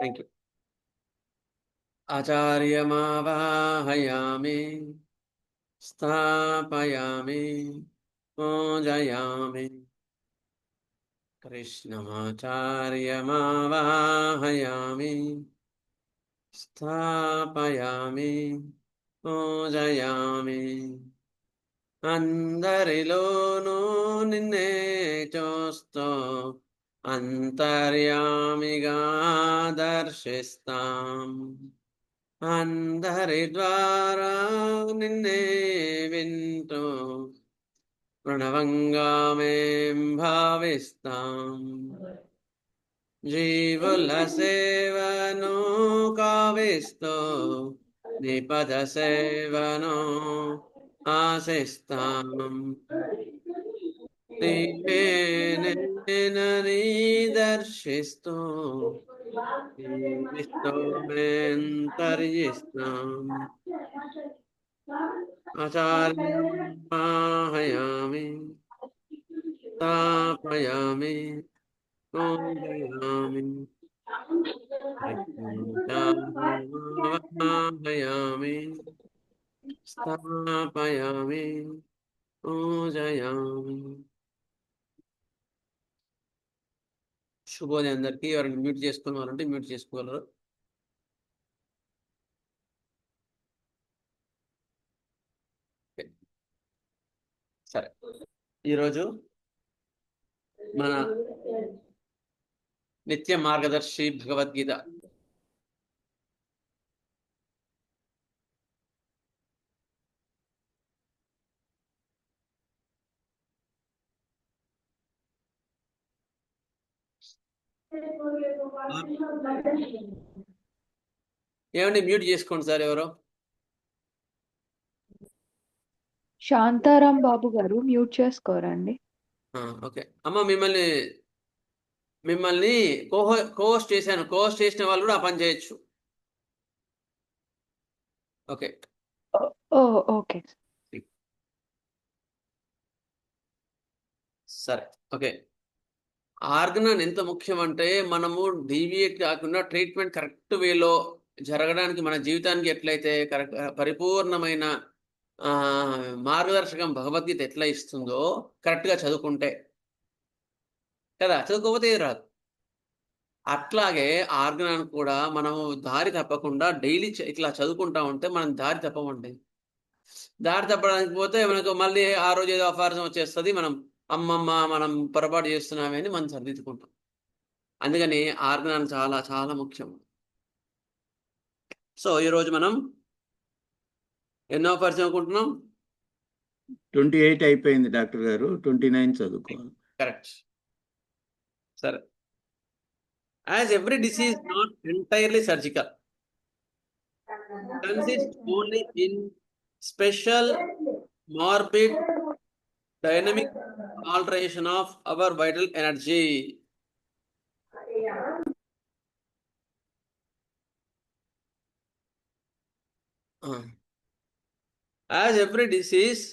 Thank you. ఆచార్యమావాహయామి స్థాపయామి పూజయామి. కృష్ణమాచార్యమావాహయామి స్థాపయామి పూజయామి. అందరిలోనూ నిన్నే చూస్తూ అంతర్యామిగా దర్శిస్తాం. అందరి ద్వారా నిన్నే వింటూ ప్రణవంగా మేం భావిస్తాం. జీవుల సేవను కావిస్తూ నిపద సేవను ఆశిస్తాం. నీవేనని దర్శిస్తూ తరిస్తాం. ఆచార్యమాహయామి స్థాపయామి పూజయామి. ఆహయామి స్థాపయామి పూజయామి. శుభోదయం అందరికీ. ఎవరైనా మ్యూట్ చేసుకోవాలంటే మ్యూట్ చేసుకోగలరు. సరే, ఈరోజు మన నిత్య మార్గదర్శి భగవద్గీత ఏమండి మ్యూట్ చేసుకోండి సార్. ఎవరో శాంతారాం బాబు గారు మ్యూట్ చేసుకోరండి. ఓకే అమ్మ, మిమ్మల్ని కోహోస్ట్ చేశాను. కోహోస్ట్ చేసిన వాళ్ళు కూడా ఆ పని చేయొచ్చు. ఓకే ఓకే సరే. ఓకే, ఆర్గనన్ ఎంత ముఖ్యం అంటే మనము డీవియేట్ కాకుండా ట్రీట్మెంట్ కరెక్ట్ వేలో జరగడానికి, మన జీవితానికి ఎట్లయితే కరెక్ట్ పరిపూర్ణమైన మార్గదర్శకం భగవద్గీత ఎట్లా ఇస్తుందో కరెక్ట్గా చదువుకుంటే కదా, చదువుకోకపోతే ఏది రాదు. అట్లాగే ఆర్గనన్ కూడా మనము దారి తప్పకుండా డైలీ ఇట్లా చదువుకుంటా ఉంటే మనం దారి తప్పమండి. దారి తప్పడానికి పోతే మనకు మళ్ళీ ఆ రోజు ఏదో అపార్థం వచ్చేస్తుంది. మనం పొరపాటు చేస్తున్నామని మనం సరిదిద్దుకుంటాం. అందుకని ఆర్గనన్ చాలా చాలా ముఖ్యం. సో ఈరోజు మనం ఎన్నో పరిచయం అనుకుంటున్నాం? 28 అయిపోయింది డాక్టర్ గారు. 29 చదువుకోవాలి. కరెక్ట్. సరే. As every disease not entirely surgical, consists only in special, morbid, dynamic alteration of our vital energy. As every disease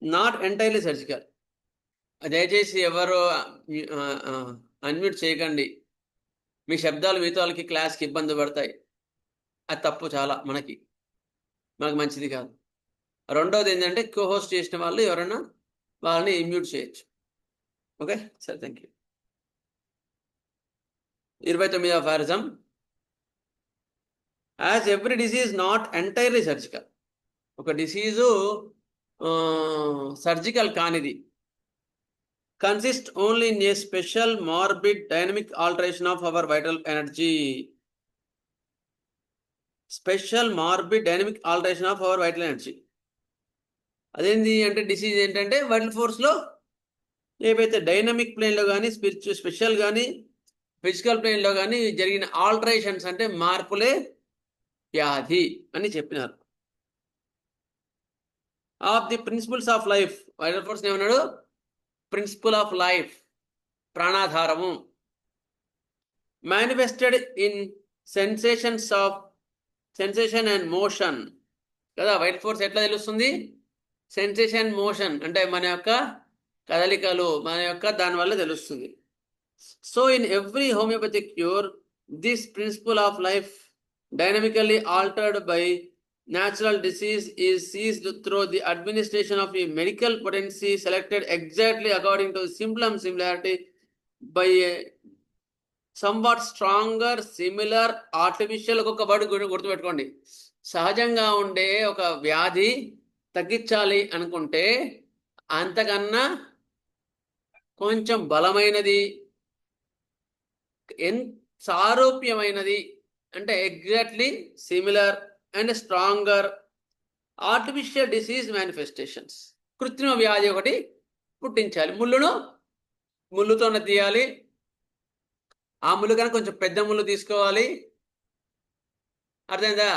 not entirely surgical. దయచేసి ఎవరు అన్మ్యూట్ చేయకండి. మీ శబ్దాలు మీతో వాళ్ళకి క్లాస్కి ఇబ్బంది పడతాయి. అది తప్పు, చాలా మనకి మంచిది కాదు. రెండోది ఏంటంటే కోహోస్ట్ చేసిన వాళ్ళు ఎవరైనా వాళ్ళని ఇమ్యూట్ చేయొచ్చు. ఓకే, సరే, థ్యాంక్ యూ. 29వ aphorism. As every disease not entirely surgical. ఒక డిసీజు సర్జికల్ కానిది. Consist only in a special morbid dynamic alteration of our vital energy. Special morbid dynamic alteration of our vital energy. అదేంటి అంటే disease ఏంటంటే vital ఫోర్స్లో ఏవైతే dynamic ప్లేన్లో కానీ special కానీ physical ప్లేన్లో కానీ జరిగిన ఆల్టరేషన్స్ అంటే మార్పులే వ్యాధి అని చెప్పినారు. Of the principles of life. Vital force ఏమన్నాడు? ప్రిన్సిపల్ ఆఫ్ లైఫ్, ప్రాణాధారము. Manifested in sensation and motion కదా. వైట్ ఫోర్స్ ఎట్లా తెలుస్తుంది? సెన్సేషన్, మోషన్ అంటే మన యొక్క కదలికలు, మన యొక్క దానివల్ల తెలుస్తుంది. So in every homoeopathic cure this principle of life dynamically altered by natural disease is seized through the administration of a medical potency selected exactly according to symptom similarity by a somewhat stronger similar artificial ఒక word గుర్తుపెట్టుకోండి. సహజంగా ఉండే ఒక వ్యాధి తగ్గించాలి అనుకుంటే అంతకన్నా కొంచెం బలమైనది, సారూప్యమైనది అంటే exactly similar and stronger artificial disease manifestations, కృత్రిమ వ్యాధి ఒకటి పుట్టించాలి. ముళ్ళుతోనే తీయాలి. ఆ ముళ్ళు కన్నా కొంచెం పెద్ద ముళ్ళు తీసుకోవాలి. అర్థమైందా?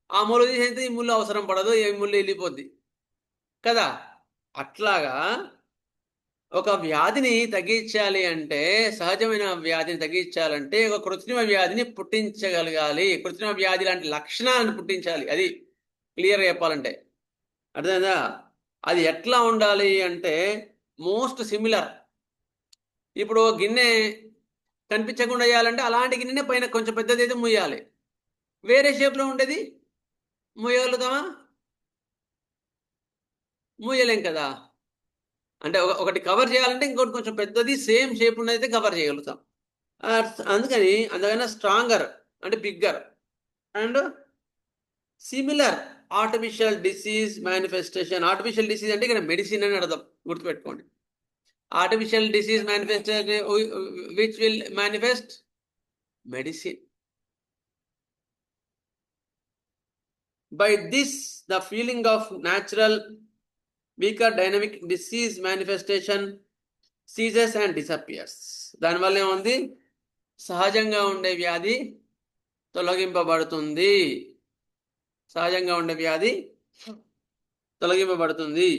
ఆ ముళ్ళు తీసేంత ఈ ముళ్ళు అవసరం పడదు, ఈ ముళ్ళు వెళ్ళిపోద్ది కదా. అట్లాగా ఒక వ్యాధిని తగ్గించాలి అంటే, సహజమైన వ్యాధిని తగ్గించాలంటే ఒక కృత్రిమ వ్యాధిని పుట్టించగలగాలి. కృత్రిమ వ్యాధి లాంటి లక్షణాలను పుట్టించాలి. అది క్లియర్గా చెప్పాలంటే అర్థమైందా? అది ఎట్లా ఉండాలి అంటే మోస్ట్ సిమిలర్. ఇప్పుడు గిన్నె కనిపించకుండా వేయాలంటే అలాంటి గిన్నెనే పైన కొంచెం పెద్దది అయితే ముయ్యాలి. వేరే షేప్లో ఉండేది ముయ్యగలుగుతామా? ముయ్యలేం కదా. అంటే ఒకటి కవర్ చేయాలంటే ఇంకోటి కొంచెం పెద్దది సేమ్ షేప్ ఉన్నదైతే కవర్ చేయగలుగుతాం. అందుకని స్ట్రాంగర్ అంటే bigger and similar artificial disease manifestation. Artificial disease అంటే ఇక్కడ మెడిసిన్ అని అర్థం, గుర్తుపెట్టుకోండి. Artificial disease manifestation which will manifest medicine. By this the feeling of natural weaker dynamic disease manifestation ceases and disappears. దానివల్ల ఏముంది? సహజంగా ఉండే వ్యాధి తొలగింపబడుతుంది. సహజంగా ఉండే వ్యాధి తొలగింపబడుతుంది.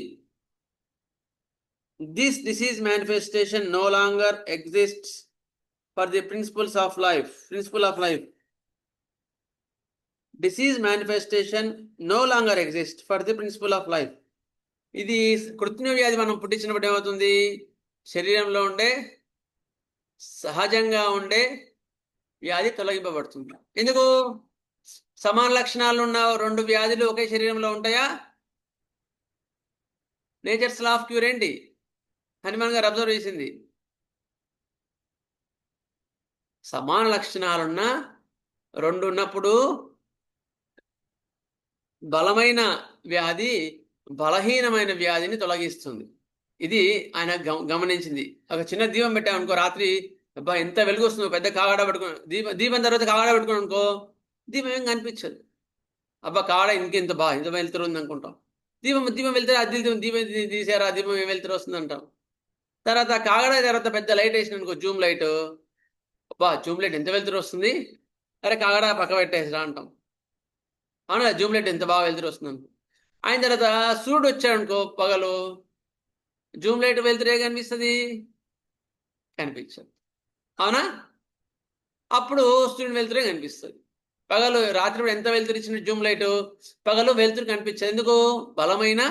This disease manifestation no longer exists for the principles of life. Principle of life. Disease manifestation no longer exists for the principle of life. ఇది కృత్రిమ వ్యాధి మనం పుట్టించినప్పుడు ఏమవుతుంది? శరీరంలో ఉండే సహజంగా ఉండే వ్యాధి తొలగింపబడుతుంది. ఎందుకు? సమాన లక్షణాలు ఉన్న రెండు వ్యాధులు ఒకే శరీరంలో ఉంటాయా? నేచర్స్ లా ఆఫ్ క్యూర్ ఏంటి? హనుమాన్ గారు అబ్జర్వ్ చేసింది. సమాన లక్షణాలున్న రెండు ఉన్నప్పుడు బలమైన వ్యాధి బలహీనమైన వ్యాధిని తొలగిస్తుంది. ఇది ఆయన గమనించింది. ఒక చిన్న దీపం పెట్టామనుకో రాత్రి, అబ్బా ఎంత వెలుగు వస్తుందో, పెద్ద కాగడ పెట్టుకుని దీపం తర్వాత కాగడ పెట్టుకుని అనుకో, దీపం ఏం కనిపించదు. అబ్బా కాగడ ఇంకెంత ఇంత వెళ్తురు ఉంది అనుకుంటాం. దీపం వెళ్తే అది దీపం తీసారా, దీపం ఏం వెళ్తురు వస్తుంది అంటాం. తర్వాత కాగడ తర్వాత పెద్ద లైట్ వేసిన అనుకో, జూమ్ లైట్, అబ్బా జూమ్ లైట్ ఎంత వెళ్తురు వస్తుంది, అరే కాగడ పక్క పెట్టేసిరా అంటాం. అవునా? జూమ్ లైట్ ఎంత బాగా వెళ్తురు వస్తుంది అనుకో. ఆయన తర్వాత సూర్యుడు వచ్చాడు అనుకో పగలు, జూమ్ లైట్ వెళ్తురే కనిపిస్తుంది, కనిపించదు. అవునా? అప్పుడు సూర్యుడు వెళ్తురే కనిపిస్తుంది. పగలు రాత్రి ఎంత వెళ్తురు ఇచ్చిన జూమ్ లైట్, పగలు వెళ్తురు కనిపించదు. ఎందుకు? బలమైన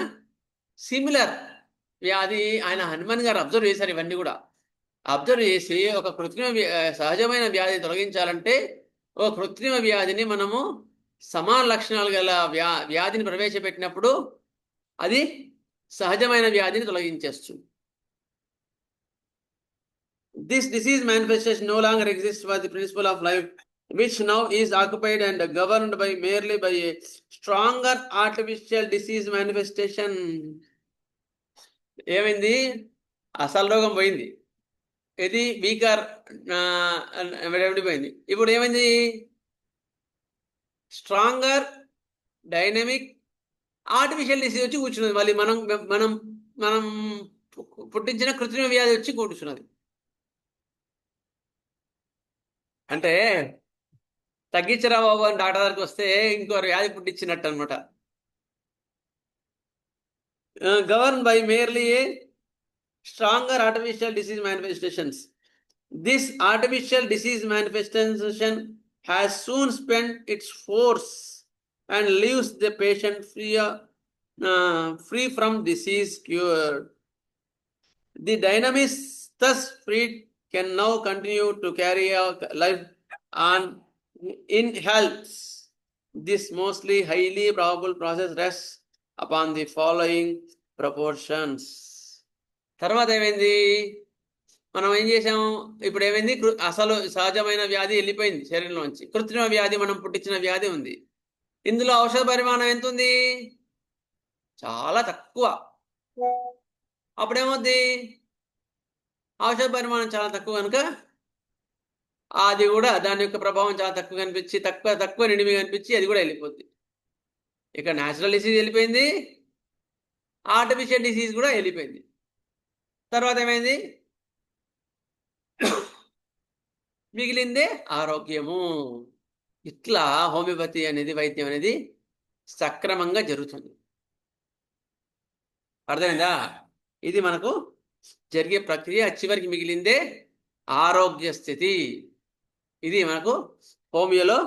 సిమిలర్ వ్యాధి. ఆయన హనుమాన్ గారు అబ్జర్వ్ చేశారు. ఇవన్నీ కూడా అబ్జర్వ్ చేసి ఒక సహజమైన వ్యాధి తొలగించాలంటే ఒక కృత్రిమ వ్యాధిని మనము సమాన లక్షణాలు గల వ్యాధిని ప్రవేశపెట్టినప్పుడు అది సహజమైన వ్యాధిని తొలగించేస్తుంది. This disease manifestation no longer exists for the principle of life, which now is occupied and governed merely by a stronger artificial disease manifestation. ఏమైంది? అసలు రోగం పోయింది. ఇది వీకర్ పోయింది. ఇప్పుడు ఏమైంది? స్ట్రాంగర్ డైనమిక్ ఆర్టిఫిషియల్ డిసీజ్ వచ్చి కూర్చున్నది. మళ్ళీ మనం పుట్టించిన కృత్రిమ వ్యాధి వచ్చి కూర్చున్నది. అంటే తగ్గించరా బాబు అని డాక్టర్ దగ్గరికి వస్తే ఇంకో వ్యాధి పుట్టించినట్టు అనమాట. Govern by merely A stronger artificial disease manifestations. This artificial disease manifestation has soon spent its force and leaves the patient free from disease cured. The dynamics thus freed can now continue to carry out life on in health. This mostly highly probable process rests upon the following proportions. తర్వాత ఏమైంది, మనం ఏం చేసాం, ఇప్పుడు ఏమైంది, అసలు సహజమైన వ్యాధి వెళ్ళిపోయింది శరీరంలోంచి, కృత్రిమ వ్యాధి మనం పుట్టించిన వ్యాధి ఉంది. ఇందులో ఔషధ పరిమాణం ఎంత ఉంది, చాలా తక్కువ. అప్పుడేమవుద్ది, ఔషధ పరిమాణం చాలా తక్కువ కనుక అది కూడా దాని యొక్క ప్రభావం చాలా తక్కువ కనిపించి తక్కువ నిడిమి కనిపించి అది కూడా వెళ్ళిపోద్ది. ఇక న్యాచురల్ డిసీజ్ వెళ్ళిపోయింది, ఆర్టిఫిషియల్ డిసీజ్ కూడా వెళ్ళిపోయింది. తర్వాత ఏమైంది, మిగిలిందే ఆరోగ్యము. ఇట్లా హోమియోపతి అనేది, వైద్యం అనేది సక్రమంగా జరుగుతుంది. అర్థమైందా? ఇది మనకు జరిగే ప్రక్రియ. చివరికి మిగిలిందే ఆరోగ్య స్థితి. ఇది మనకు హోమియోలో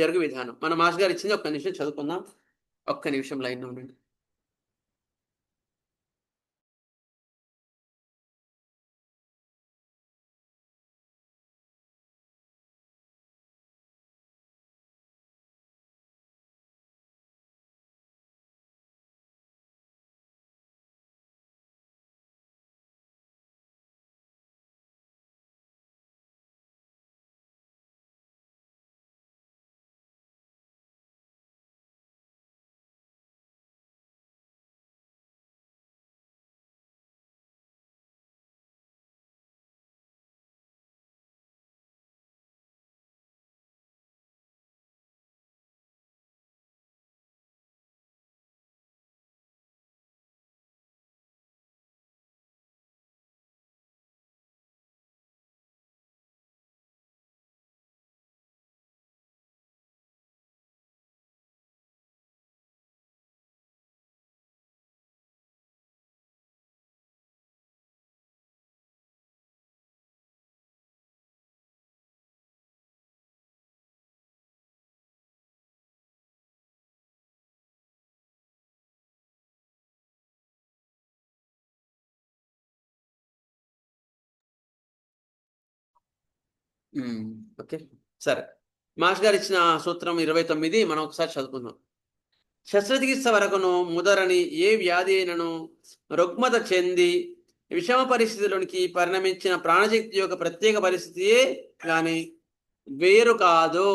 జరుగు విధానం. మన మాస్టర్ గారు ఇచ్చింది, ఒక్క నిమిషం చదువుకుందాం. ఒక్క నిమిషం లైన్లో ఉండండి. ఓకే, సరే. మాస్టర్ గారు ఇచ్చిన సూత్రం 29 మనం ఒకసారి చదువుకుందాం. శస్త్రచికిత్స వరకును ముదరని ఏ వ్యాధి అయినను రుగ్మత చెంది విషమ పరిస్థితిలోనికి పరిణమించిన ప్రాణశక్తి యొక్క ప్రత్యేక పరిస్థితియే కానీ వేరు కాదు.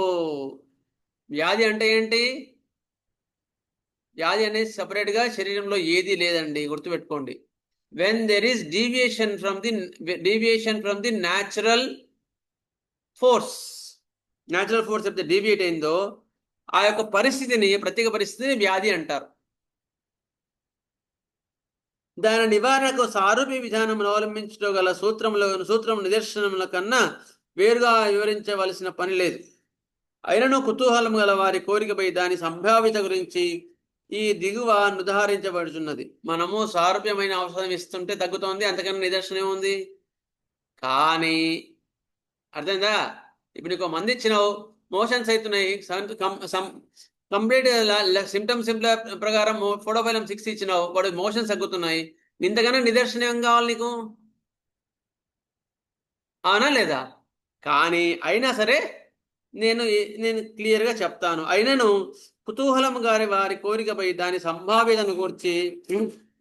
వ్యాధి అంటే ఏంటి? వ్యాధి అనేది సపరేట్గా శరీరంలో ఏది లేదండి, గుర్తుపెట్టుకోండి. When there is deviation from the natural force ఎప్పుడైతే డీవియేట్ అయిందో ఆ యొక్క పరిస్థితిని, ప్రత్యేక పరిస్థితిని వ్యాధి అంటారు. దాని నివారణకు సారూప్య విధానం అవలంబించడం గల సూత్రం నిదర్శనముల కన్నా వేరుగా వివరించవలసిన పని లేదు. అయినను కుతూహలం గల వారి కోరికపై దాని సంభావ్యత గురించి ఈ దిగువ నిర్ధారించబడుతున్నది. మనము సారూప్యమైన ఔషధం ఇస్తుంటే తగ్గుతోంది, అంతకన్నా నిదర్శనం ఏముంది? కానీ అర్థమైందా? ఇప్పుడు నీకు మంది ఇచ్చినావు, మోషన్స్ అవుతున్నాయి, కంప్లీట్ సిమ్టమ్స్ ప్రకారం ఫోడోఫైలం 6 ఇచ్చినావు, వాడు మోషన్స్ తగ్గుతున్నాయి. ఇంతకన్నా నిదర్శనం ఏం కావాలి నీకు? అవునా లేదా? కానీ అయినా సరే నేను క్లియర్గా చెప్తాను. అయినను కుతూహలం గారి వారి కోరికపై దాని సంభావ్యతను గురించి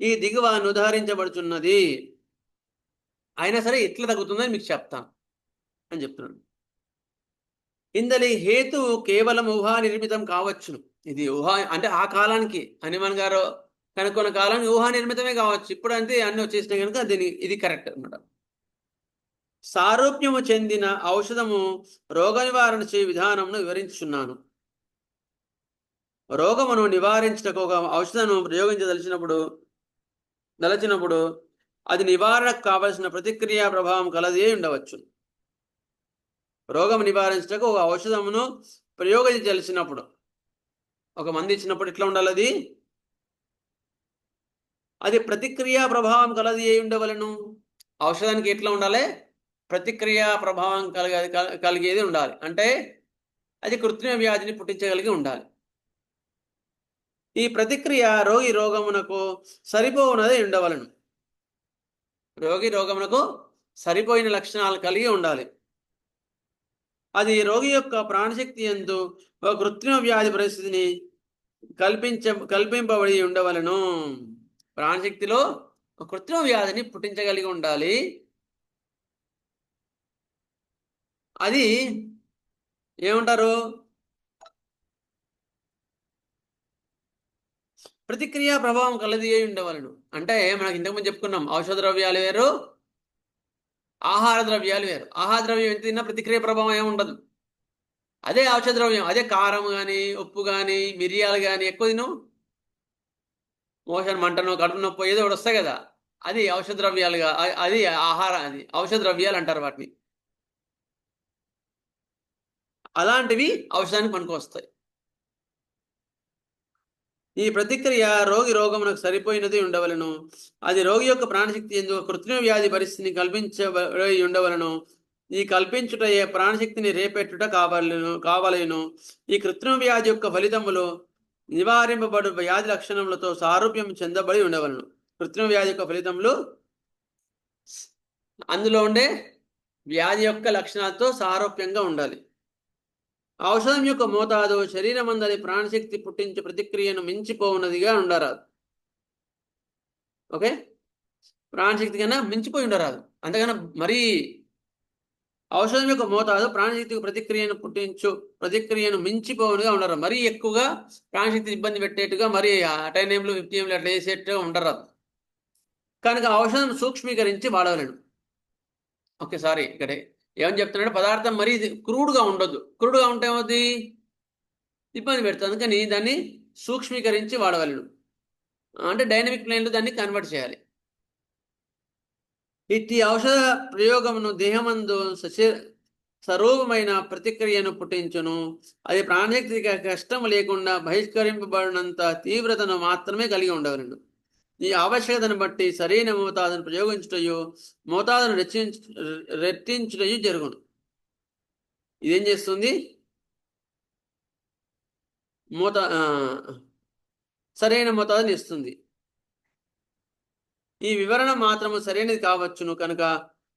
ఈ దిగువ నిర్ధారించబడుతున్నది. అయినా సరే ఎట్లా తగ్గుతుందని మీకు చెప్తాను అని చెప్తున్నాను. ఇందలి హేతు కేవలం ఊహా నిర్మితం కావచ్చును. ఇది ఊహా అంటే ఆ కాలానికి హనుమాన్ గారు కనుక్కున్న కాలానికి ఊహా నిర్మితమే కావచ్చు. ఇప్పుడు అంతే అన్ని వచ్చేసినాయి కనుక ఇది కరెక్ట్ అనమాట. సారూప్యము చెందిన ఔషధము రోగ నివారణ చే విధానమును వివరించుచున్నాను. రోగమును నివారించటకు ఒక ఔషధను దలచినప్పుడు అది నివారణకు కావలసిన ప్రతిక్రియా ప్రభావం కలదే ఉండవచ్చు. రోగం నివారించటకు ఒక ఔషధమును ప్రయోగించదలిచినప్పుడు, ఒక మంది ఇచ్చినప్పుడు ఎట్లా ఉండాలి? అది ప్రతిక్రియా ప్రభావం కలది ఏ ఉండవలను. ఔషధానికి ఎట్లా ఉండాలి? ప్రతిక్రియా ప్రభావం కలిగేది ఉండాలి. అంటే అది కృత్రిమ వ్యాధిని పుట్టించగలిగి ఉండాలి. ఈ ప్రతిక్రియ రోగమునకు సరిపోనదే ఉండవలను. రోగమునకు సరిపోయిన లక్షణాలు కలిగి ఉండాలి. అది రోగి యొక్క ప్రాణశక్తి యందు ఒక కృత్రిమ వ్యాధి పరిస్థితిని కల్పింపబడి ఉండవలను. ప్రాణశక్తిలో ఒక కృత్రిమ వ్యాధిని పుట్టించగలిగి ఉండాలి. అది ఏమంటారు? ప్రతిక్రియ ప్రభావం కలది అయి ఉండవలను. అంటే మనకి ఇంతకుముందు చెప్పుకున్నాం, ఔషధ ద్రవ్యాలు వేరు, ఆహార ద్రవ్యాలు వేరు. ఆహార ద్రవ్యం ఎంత తిన్నా ప్రతిక్రియ ప్రభావం ఏమి ఉండదు. అదే ఔషధ ద్రవ్యం, అదే కారం కానీ, ఉప్పు కానీ, మిరియాలు కానీ ఎక్కువ తిను, మోషన్ మంటనో కడుపు నొప్పి ఏదో ఒకటి వస్తాయి కదా, అది ఔషధ ద్రవ్యాలుగా, అది అది ఔషధ ద్రవ్యాలు అంటారు వాటిని. అలాంటివి ఔషధానికి పనికి వస్తాయి. ఈ ప్రతిక్రియ రోగి రోగమునకు సరిపోయినది ఉండవలను. అది రోగి యొక్క ప్రాణశక్తి ఎందుకు కృత్రిమ వ్యాధి పరిస్థితిని కల్పించబడి ఉండవలను. ఈ కల్పించుటయే ప్రాణశక్తిని రేపెట్టుట కావలేను. ఈ కృత్రిమ వ్యాధి యొక్క ఫలితములు నివారింపబడు వ్యాధి లక్షణములతో సారూప్యం చెందబడి ఉండవలను. కృత్రిమ వ్యాధి యొక్క ఫలితములు అందులో ఉండే వ్యాధి యొక్క లక్షణాలతో సారూప్యంగా ఉండాలి. ఔషధం యొక్క మోతాదు శరీరమందలి ప్రాణశక్తి పుట్టించే ప్రతిక్రియను మించిపోవున్నదిగా ఉండరాదు. ఓకే, ప్రాణశక్తి కన్నా మించిపోయి ఉండరాదు. అంతకన్నా మరీ ఔషధం యొక్క మోతాదు ప్రాణశక్తికి ప్రతిక్రియను మించిపోవునుగా ఉండరాదు. మరీ ఎక్కువగా ప్రాణశక్తి ఇబ్బంది పెట్టేట్టుగా, మరీ 10 ml 50 ml అట్లా వేసేట్టుగా ఉండరాదు. కనుక ఔషధం సూక్ష్మీకరించి వాడవలేను. ఓకే, సారీ, ఇక్కడే ఏమని చెప్తున్నాడు, పదార్థం మరీ క్రూడ్గా ఉండొద్దు. క్రూడ్గా ఉంటే ఏమవుతుంది, ఇబ్బంది పెడుతుంది. అందుకని దాన్ని సూక్ష్మీకరించి వాడవలను. అంటే డైనమిక్ ప్లేన్లో దాన్ని కన్వర్ట్ చేయాలి. ఇట్టి ఔషధ ప్రయోగమును దేహమందు స్వరూపమైన ప్రతిక్రియను పుట్టించును. అది ప్రాణశక్తికి కష్టం లేకుండా బహిష్కరింపబడినంత తీవ్రతను మాత్రమే కలిగి ఉండవలను. ఈ ఆవశ్యకతను బట్టి సరైన మోతాదును ప్రయోగించుటయు మోతాదును రెట్టించుటయు జరుగును. ఇదేం చేస్తుంది, సరైన మోతాదుని ఇస్తుంది. ఈ వివరణ మాత్రము సరైనది కావచ్చును. కనుక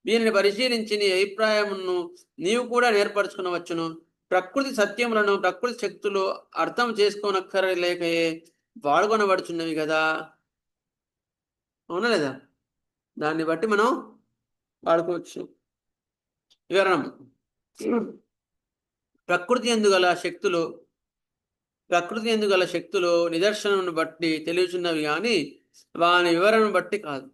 దీనిని పరిశీలించి నీ అభిప్రాయమును నీవు కూడా నేర్పరచుకునవచ్చును. ప్రకృతి సత్యములను, ప్రకృతి శక్తులు అర్థం చేసుకోనక్కరలేకయే వాడుకొనబడుచున్నవి కదా. అవునా లేదా? దాన్ని బట్టి మనం వాడుకోవచ్చు. వివరణం, ప్రకృతి ఎందుగల శక్తులు నిదర్శనను బట్టి తెలియచున్నవి కానీ వాని వివరణను బట్టి కాదు.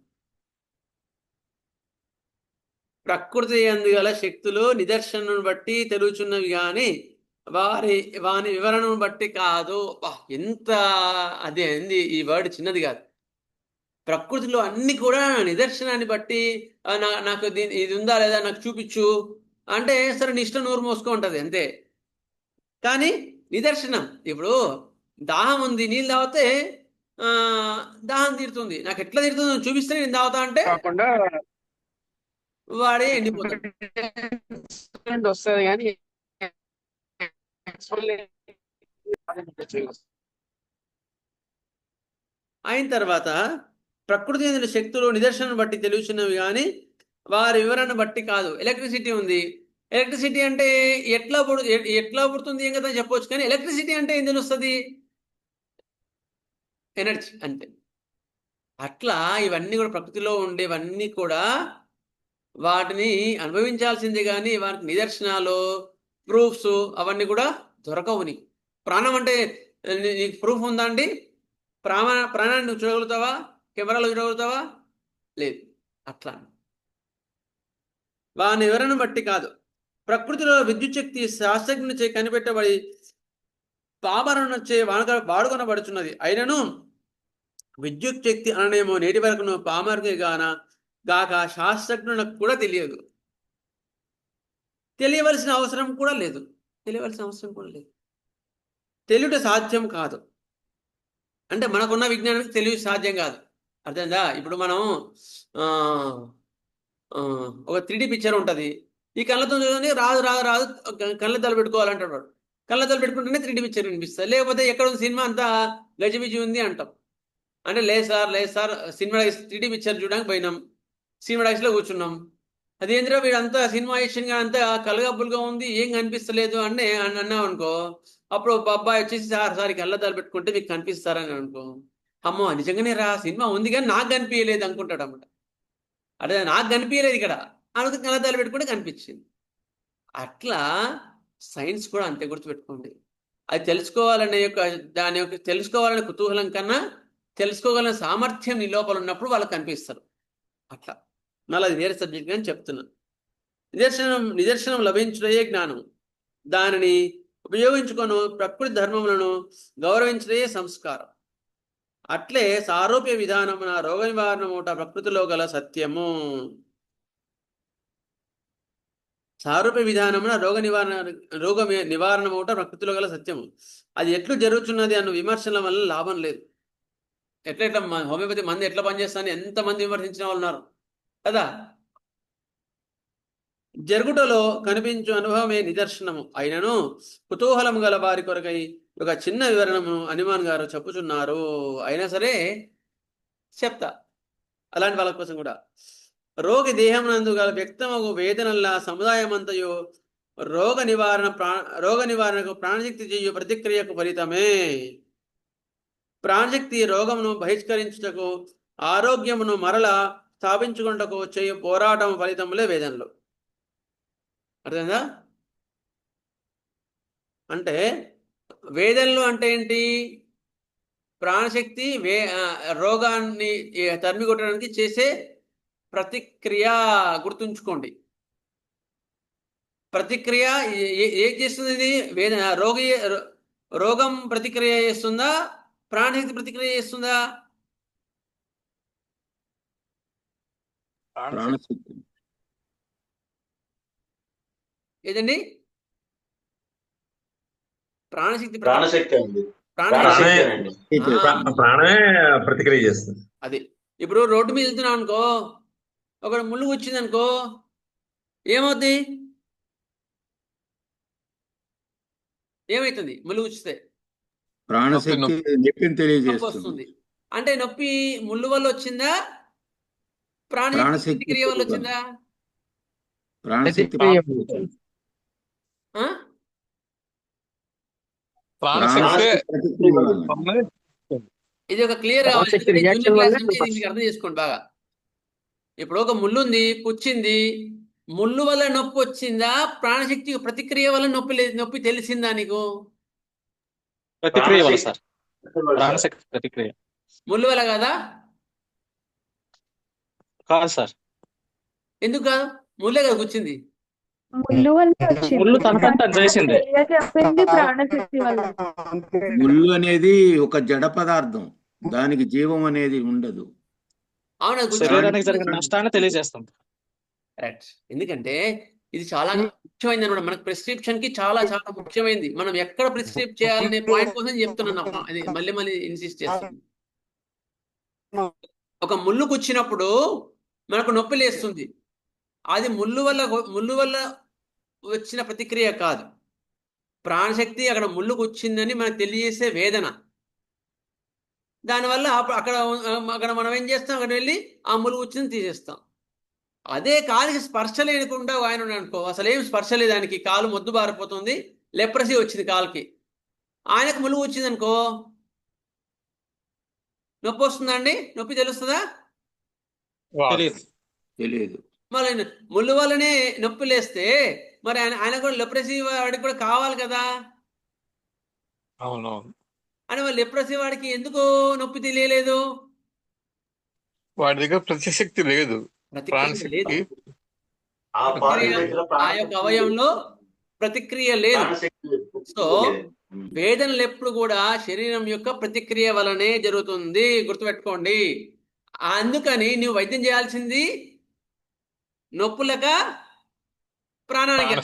ప్రకృతి ఎందుగల శక్తులు నిదర్శనను బట్టి తెలుచున్నవి కానీ వాని వివరణను బట్టి కాదు. ఎంత అదే అంది, ఈ వర్డ్ చిన్నది కాదు. ప్రకృతిలో అన్ని కూడా నిదర్శనాన్ని బట్టి నాకు ఇది ఉందా లేదా నాకు చూపించు అంటే సరే నీ ఇష్టం, నోరు మోసుకో ఉంటుంది అంతే. కానీ నిదర్శనం, ఇప్పుడు దాహం ఉంది, నీళ్ళు తాగితే దాహం తీరుతుంది. నాకు ఎట్లా తీరుతుందో చూపిస్తే నేను తాగుతా అంటే వాడే ఎండిపోతాడు. వస్తుంది కానీ అయిన తర్వాత ప్రకృతి చెందిన శక్తులు నిదర్శనం బట్టి తెలుస్తున్నవి కానీ వారి వివరణ బట్టి కాదు. ఎలక్ట్రిసిటీ ఉంది, ఎలక్ట్రిసిటీ అంటే ఎట్లా పుడుతుంది ఏం కదా చెప్పవచ్చు. కానీ ఎలక్ట్రిసిటీ అంటే ఏం తెలుస్తుంది, ఎనర్జీ అంతే. అట్లా ఇవన్నీ కూడా ప్రకృతిలో ఉండేవన్నీ కూడా వాటిని అనుభవించాల్సిందే కానీ వాటికి నిదర్శనాలు, ప్రూఫ్స్ అవన్నీ కూడా దొరకవుని. ప్రాణం అంటే నీకు ప్రూఫ్ ఉందా అండి? ప్రాణాన్ని నువ్వు చూడగలుగుతావా? కెమెరాలో చూడగలుగుతావా? లేదు. అట్లా వాని వివరణ బట్టి కాదు. ప్రకృతిలో విద్యుత్ శక్తి శాస్త్రజ్ఞునిచే కనిపెట్టబడి పామరునిచే వాడుకొనబడుచున్నది. అయినను విద్యుత్ శక్తి అననేమో నేటి వరకును పామరుకే గాక శాస్త్రజ్ఞులకు కూడా తెలియదు. తెలియవలసిన అవసరం కూడా లేదు. తెలియట సాధ్యం కాదు. అంటే మనకున్న విజ్ఞానానికి తెలివి సాధ్యం కాదు. అర్థమైందా? ఇప్పుడు మనం ఒక 3D పిక్చర్ ఉంటుంది. ఈ కళ్ళతో చూడండి, రాదు కళ్ళద్దాలు పెట్టుకోవాలంటాడు వాడు. కళ్ళద్దాలు పెట్టుకుంటేనే 3D పిక్చర్ వినిపిస్తుంది. లేకపోతే ఎక్కడ ఉంది సినిమా అంతా గజిబిజి ఉంది అంటాం. అంటే లేదు సార్ సినిమా 3D పిక్చర్ చూడడానికి పోయినాం, సినిమా డాక్స్లో కూర్చున్నాం, అదేంద్రా వీడంతా సినిమా యాక్షన్గా అంతా కలగబ్బులుగా ఉంది, ఏం కనిపిస్తలేదు అని అన్నావు అనుకో, అప్పుడు ఒక అబ్బాయి వచ్చేసి సార్ కళ్ళద్దాలు పెట్టుకుంటే మీకు కనిపిస్తారని అనుకో, అమ్మో నిజంగానే రా సినిమా ఉంది కానీ నాకు కనిపించలేదు అనుకుంటాడు అన్నమాట. అదే నాకు కనిపించలేదు ఇక్కడ, అనుకు కళ్ళద్దాలు పెట్టుకుంటే కనిపించింది. అట్లా సైన్స్ కూడా అంతే, గుర్తుపెట్టుకోండి. అది దాని యొక్క తెలుసుకోవాలనే కుతూహలం కన్నా తెలుసుకోగల సామర్థ్యం నీ లోపల ఉన్నప్పుడు వాళ్ళకి కనిపిస్తారు. అట్లా మళ్ళీ అది వేరే సబ్జెక్ట్ అని చెప్తున్నాను. నిదర్శనం లభించుటయే జ్ఞానం, దానిని ఉపయోగించుకొని ప్రకృతి ధర్మములను గౌరవించుటయే సంస్కారం. అట్లే సారూప్య విధానమున రోగ నివారణముట ప్రకృతిలో గల సత్యము. సారూప్య విధానమున రోగ నివారణముట ప్రకృతిలో గల సత్యము. అది ఎట్లు జరుగుతున్నది అన్న విమర్శల వల్ల లాభం లేదు. ఎట్లా హోమియోపతి మంది ఎట్లా పనిచేస్తానని ఎంతమంది విమర్శించిన వాళ్ళు ఉన్నారు కదా. జరుగుటలో కనిపించు అనుభవమే నిదర్శనము అయినను కుతూహలం గల వారి కొరకై ఒక చిన్న వివరణము హనుమాన్ గారు చెప్పుచున్నారు. అయినా సరే చెప్తా అలాంటి వాళ్ళ కోసం కూడా. రోగి దేహమునందు గల వ్యక్తమగు వేదనల్లా సముదాయమంతయు రోగ నివారణకు ప్రాణశక్తి చేయు ప్రతిక్రియకు ఫలితమే. ప్రాణశక్తి రోగమును బహిష్కరించుటకు ఆరోగ్యమును మరల స్థాపించుకుంటకు చేయు పోరాటం ఫలితములే వేదనలు. అర్థమైందా? అంటే వేదనలు అంటే ఏంటి? ప్రాణశక్తి రోగాన్ని తరిమి కొట్టడానికి చేసే ప్రతిక్రియ. గుర్తుంచుకోండి, ప్రతిక్రియ ఏం చేస్తుంది? ఇది వేదన రోగం ప్రతిక్రియ చేస్తుందా, ప్రాణశక్తి ప్రతిక్రియ చేస్తుందా? ప్రాణశక్తి. ఏదండి? ప్రాణశక్తి అండి. ప్రాణమే ప్రతిక్రియ చేస్తుంది. అది ఇప్పుడు రోడ్డు మీద వెళ్తున్నాం అనుకో, ఒక ముళ్ళు వచ్చింది అనుకో, ఏమవుతుంది? ఏమవుతుంది ముళ్ళు వచ్చితే? ప్రాణశక్తి నొప్పిని తెలియజేస్తుంది. అంటే నొప్పి ముళ్ళు వల్ల వచ్చిందా, ప్రాణశక్తి ప్రతిక్రియ వల్ల వచ్చిందా? ప్రాణశక్తి ఇది ఒక క్లియర్ మీకు అర్థం చేసుకోండి బాగా. ఇప్పుడు ఒక ముళ్ళు ఉంది, పుచ్చింది, ముళ్ళు వల్ల నొప్పి వచ్చిందా, ప్రాణశక్తి ప్రతిక్రియ వల్ల నొప్పి తెలిసిందా నీకు? ప్రతిక్రియ వల్ల సార్, ప్రాణశక్తి ప్రతిక్రియ. ముళ్ళు వల్ల కాదా? కాదు సార్. ఎందుకు కాదు? ముళ్ళే కదా కూర్చుంది. ముళ్ళు తనకంతా చేసింది. ముళ్ళు అనేది ఒక జడ పదార్థం, దానికి జీవం అనేది ఉండదు. అవునా? శరీరానికి జరిగిన నష్టాన్ని తెలియజేస్తాం. కరెక్ట్. ఎందుకంటే ఇది చాలా ముఖ్యమైనది అనమాట. మనకు ప్రిస్క్రిప్షన్ కి చాలా చాలా ముఖ్యమైనది. మనం ఎక్కడ ప్రిస్క్రైబ్ చేయాలనే పాయింట్ కోసం చెప్తున్నాను. అది మళ్ళీ ఇన్సిస్ట్ చేస్తాను. ఒక ముళ్ళు కూర్చున్నప్పుడు మనకు నొప్పి లేస్తుంది. అది ముళ్ళు వల్ల వచ్చిన ప్రతిక్రియ కాదు. ప్రాణశక్తి అక్కడ ముళ్ళు కూర్చిందని మనకు తెలియజేసే వేదన. దానివల్ల అక్కడ మనం ఏం చేస్తాం? అక్కడ వెళ్ళి ఆ ముళ్ళు కూర్చుని తీసేస్తాం. అదే కాలికి స్పర్శ లేకుండా ఆయన అనుకో, అసలు ఏం స్పర్శ లేదు, దానికి కాలు మొద్దు బారిపోతుంది, లెప్రసీ వచ్చింది కాలుకి, ఆయనకు ముళ్ళు వచ్చింది అనుకో, నొప్పి వస్తుందండి? నొప్పి తెలుస్తుందా? తెలియదు. మళ్ళీ ముళ్ళు వల్లనే నొప్పి లేస్తే మరి ఆయన కూడా లెప్రసీ వాడికి కూడా కావాలి కదా. అవునవును. అని మరి లెప్రసీ వాడికి ఎందుకు నొప్పి తెలియలేదు? వాడి దగ్గర ప్రతిశక్తి లేదు. ఆ యొక్క అవయవంలో ప్రతిక్రియ లేదు. సో వేదనలు ఎప్పుడు కూడా శరీరం యొక్క ప్రతిక్రియ వలనే జరుగుతుంది, గుర్తుపెట్టుకోండి. అందుకని నువ్వు వైద్యం చేయాల్సింది నొప్పులక ప్రాణానికి,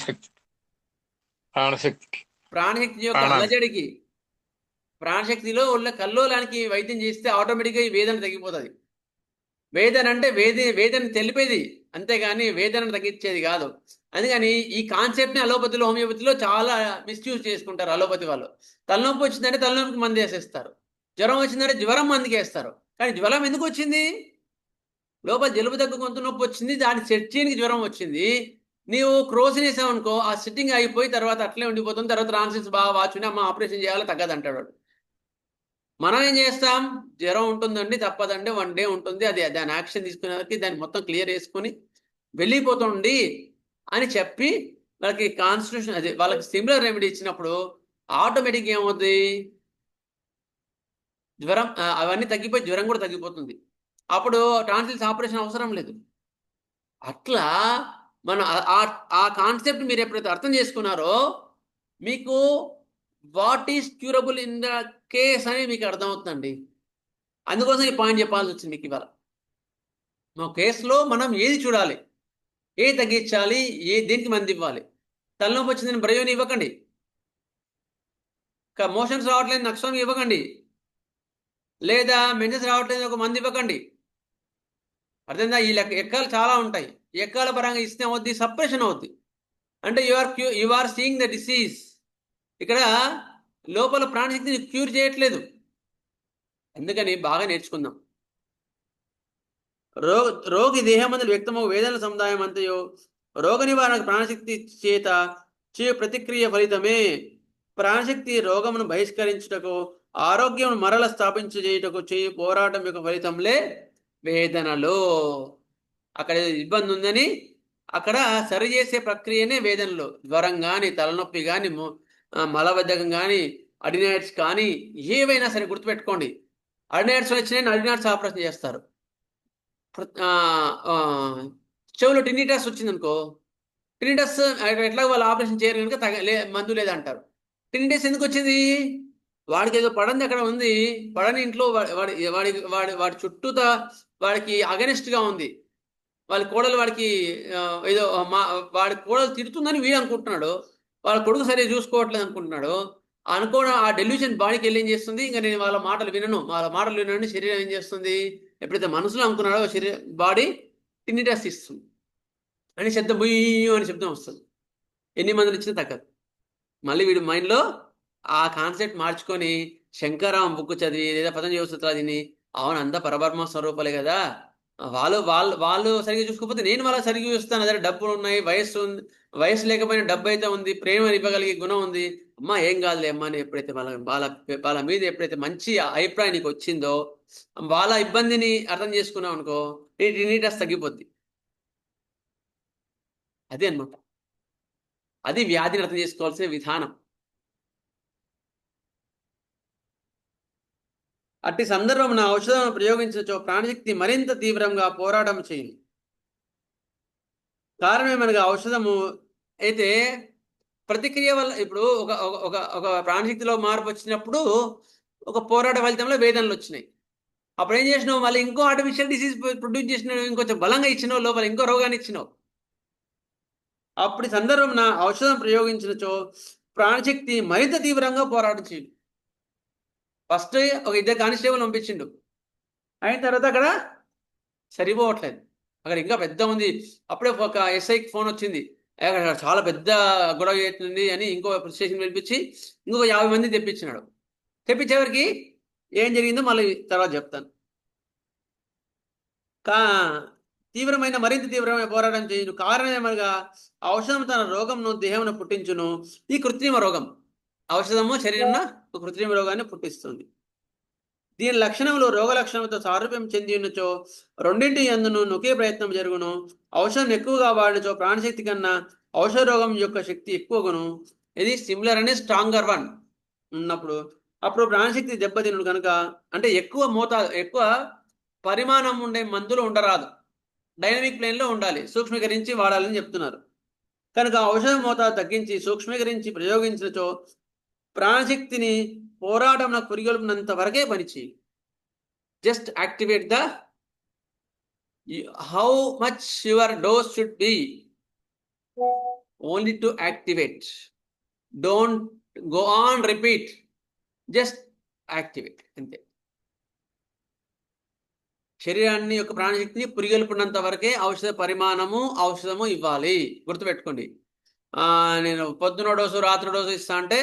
ప్రాణశక్తి యొక్క అలజడికి, ప్రాణశక్తిలో ఉన్న కల్లోలానికి వైద్యం చేస్తే ఆటోమేటిక్గా ఈ వేదన తగ్గిపోతుంది. వేదన అంటే వేదన తెలిపేది, అంతేగాని వేదనను తగ్గించేది కాదు. అందుకని ఈ కాన్సెప్ట్ని అలోపతిలో, హోమియోపతిలో చాలా మిస్యూజ్ చేసుకుంటారు. అలోపతి వాళ్ళు తలనొప్పి వచ్చిందంటే తలనొప్పికి మందు వేసేస్తారు, జ్వరం వచ్చిందంటే జ్వరం మందుకి వేస్తారు. కానీ జ్వరం ఎందుకు వచ్చింది? లోపల జలుబు దగ్గు గొంతు నొప్పి వచ్చింది, దాన్ని సెట్ చేయడానికి జ్వరం వచ్చింది. నీవు క్రోసిన్ వేసావు అనుకో, ఆ సిట్టింగ్ అయిపోయి తర్వాత అట్లే ఉండిపోతుంది. తర్వాత రాన్సిన్స్ బాగా వాచుని అమ్మ ఆపరేషన్ చేయాలి తగ్గదు అంటాడు వాడు. మనం ఏం చేస్తాం, జ్వరం ఉంటుందండి తప్పదండి, 1 డే ఉంటుంది, అది దాని యాక్షన్ తీసుకునేసరికి దాన్ని మొత్తం క్లియర్ చేసుకొని వెళ్ళిపోతుంది అని చెప్పి వాళ్ళకి కాన్స్టిట్యూషన్ అదే వాళ్ళకి సిమిలర్ రెమెడీ ఇచ్చినప్పుడు ఆటోమేటిక్గా ఏమవుతుంది, జ్వరం అవన్నీ తగ్గిపోయి జ్వరం కూడా తగ్గిపోతుంది. అప్పుడు టాన్సిల్స్ ఆపరేషన్ అవసరం లేదు. అట్లా మనం ఆ కాన్సెప్ట్ మీరు ఎప్పుడైతే అర్థం చేసుకున్నారో మీకు what is curable in the case అని మీకు అర్థమవుతుందండి. అందుకోసం ఈ పాయింట్ చెప్పాల్సి వచ్చింది మీకు ఇవాళ. మా కేసులో మనం ఏది చూడాలి, ఏది తగ్గించాలి, దేనికి మంది ఇవ్వాలి. తలనొప్పి వచ్చిందని బ్రయోని ఇవ్వకండి, మోషన్స్ రావట్లేదు నక్సం ఇవ్వకండి, లేదా మెన్సెస్ రావట్లేదు ఒక మంది ఇవ్వకండి. అర్థందా? ఈ ఎక్కాలు చాలా ఉంటాయి. ఎక్కాల పరంగా ఇస్తే అవుద్ది, సప్రెషన్ అవుద్ది. అంటే you are seeing the disease. ఇక్కడ లోపల ప్రాణశక్తిని క్యూర్ చేయట్లేదు. అందుకని బాగా నేర్చుకుందాం. రోగి దేహమందు వ్యక్తమో వేదన సముదాయం అంతయో రోగ నివారణకు ప్రాణశక్తి చేత చేయు ప్రతిక్రియ ఫలితమే. ప్రాణశక్తి రోగమును బహిష్కరించుటకు ఆరోగ్యం మరల స్థాపించు చేయుటకు చేయు పోరాటం యొక్క ఫలితంలే వేదనలు. అక్కడ ఇబ్బంది ఉందని అక్కడ సరిచేసే ప్రక్రియనే వేదనలు. జ్వరం కానీ, తలనొప్పి కానీ, మలబద్ధకం కానీ, అడినాయిడ్స్ కానీ, ఏవైనా సరే గుర్తుపెట్టుకోండి. అడినాయిడ్స్ వచ్చినాయని అడినాయిడ్స్ ఆపరేషన్ చేస్తారు. చెవులో టినిటస్ వచ్చిందనుకో, టినిటస్ ఎట్లా వాళ్ళు ఆపరేషన్ చేయరు కనుక మందు లేదంటారు. టినిటస్ ఎందుకు వచ్చింది? వాడికి ఏదో పడంది అక్కడ ఉంది, పడని ఇంట్లో వాడి చుట్టూతా వాడికి అగెనిస్ట్గా ఉంది. వాళ్ళ కోడలు వాడికి ఏదో వాడి కోడలు తిడుతుందని వీడు అనుకుంటున్నాడు, వాళ్ళ కొడుకు సరిగ్గా చూసుకోవట్లేదు అనుకుంటున్నాడు. అనుకోవడం ఆ డెల్యూషన్ బాడీకి వెళ్ళి ఏం చేస్తుంది, ఇంకా నేను వాళ్ళ మాటలు వినను శరీరం ఏం చేస్తుంది, ఎప్పుడైతే మనసులో అనుకున్నాడో బాడీ టినిటస్ ఇస్తుంది అని శబ్దం, బుయ్యో అని శబ్దం వస్తుంది. ఎన్ని మందులు ఇచ్చినా తగ్గదు. మళ్ళీ వీడు మైండ్లో ఆ కాన్సెప్ట్ మార్చుకొని శంకరాం బుక్ చదివి లేదా పతంజలి సూత్రాదిని, అవును అంతా పరబ్రహ్మ స్వరూపాలే కదా, వాళ్ళు సరిగ్గా చూసుకోకపోతే నేను వాళ్ళకి సరిగ్గా చూస్తాను. అదే డబ్బులు ఉన్నాయి, వయసు లేకపోయినా డబ్బు అయితే ఉంది, ప్రేమ ఇవ్వగలిగే గుణం ఉంది, అమ్మా ఏం కాదులే అమ్మా అని ఎప్పుడైతే వాళ్ళ మీద ఎప్పుడైతే మంచి అభిప్రాయం నీకు వచ్చిందో, వాళ్ళ ఇబ్బందిని అర్థం చేసుకున్నావు అనుకో, నీటస్ తగ్గిపోద్ది. అదే అనమాట, అది వ్యాధిని అర్థం చేసుకోవాల్సిన విధానం. అట్టి సందర్భం నా ఔషధం ప్రయోగించచ్చో ప్రాణశక్తి మరింత తీవ్రంగా పోరాటం చేయండి. కారణమేమనగా ఔషధము అయితే ప్రతిక్రియ వల్ల ఇప్పుడు ఒక ప్రాణశక్తిలో మార్పు వచ్చినప్పుడు ఒక పోరాట ఫలితంలో వేదనలు వచ్చినాయి. అప్పుడు ఏం చేసినావు, మళ్ళీ ఇంకో ఆర్టిఫిషియల్ డిసీజ్ ప్రొడ్యూస్ చేసినావు, ఇంకొంచెం బలంగా ఇచ్చినావు, లోపల ఇంకో రోగాన్ని ఇచ్చినావు. అప్పుడు సందర్భం నా ఔషధం ప్రయోగించినచో ప్రాణశక్తి మరింత తీవ్రంగా పోరాటం చేయండి. ఫస్ట్ ఒక 2 కానిస్టేబుల్ పంపించిండు, అయిన తర్వాత అక్కడ సరిపోవట్లేదు, అక్కడ ఇంకా పెద్ద ఉంది. అప్పుడే ఒక ఎస్ఐకి ఫోన్ వచ్చింది, అక్కడ చాలా పెద్ద గొడవ అవుతుంది అని ఇంకో స్టేషన్ పిలిపించి ఇంకొక 50 మంది తెప్పించినాడు. తెప్పించేవరికి ఏం జరిగిందో మళ్ళీ తర్వాత చెప్తాను. మరింత తీవ్రమైన పోరాటం చేయును. కారణం ఏమనగా ఔషధం తన రోగంను దేహమును పుట్టించును. ఈ కృత్రిమ రోగం, ఔషధము శరీరంలో కృత్రిమ రోగాన్ని పుట్టిస్తుంది. దీని లక్షణంలో రోగ లక్షణంతో సారూప్యం చెంది ఉన్నచో రెండింటి యందును ఒకే ప్రయత్నం జరుగును. ఔషధం ఎక్కువగా వాడినచో ప్రాణశక్తి కన్నా ఔషధ రోగం యొక్క శక్తి ఎక్కువగును. ఇది సిమిలర్ అనే స్ట్రాంగర్ వన్ ఉన్నప్పుడు అప్పుడు ప్రాణశక్తి దెబ్బతినుడు కనుక, అంటే ఎక్కువ పరిమాణం ఉండే మందులు ఉండరాదు, డైనమిక్ ప్లేన్లో ఉండాలి, సూక్ష్మీకరించి వాడాలని చెప్తున్నారు. కనుక ఔషధ మోతాదు తగ్గించి సూక్ష్మీకరించి ప్రయోగించినచో ప్రాణశక్తిని పోరాటంలో పురిగొల్పినంత వరకే పనిచేయి. Just activate the how much your dose should be, only to activate, don't go on repeat, just activate అంతే. శరీరాన్ని యొక్క ప్రాణశక్తిని పురిగొల్పినంత వరకే ఔషధము ఇవ్వాలి. గుర్తుపెట్టుకోండి. నేను పొద్దున డోసు రాత్రి డోసు ఇస్తా అంటే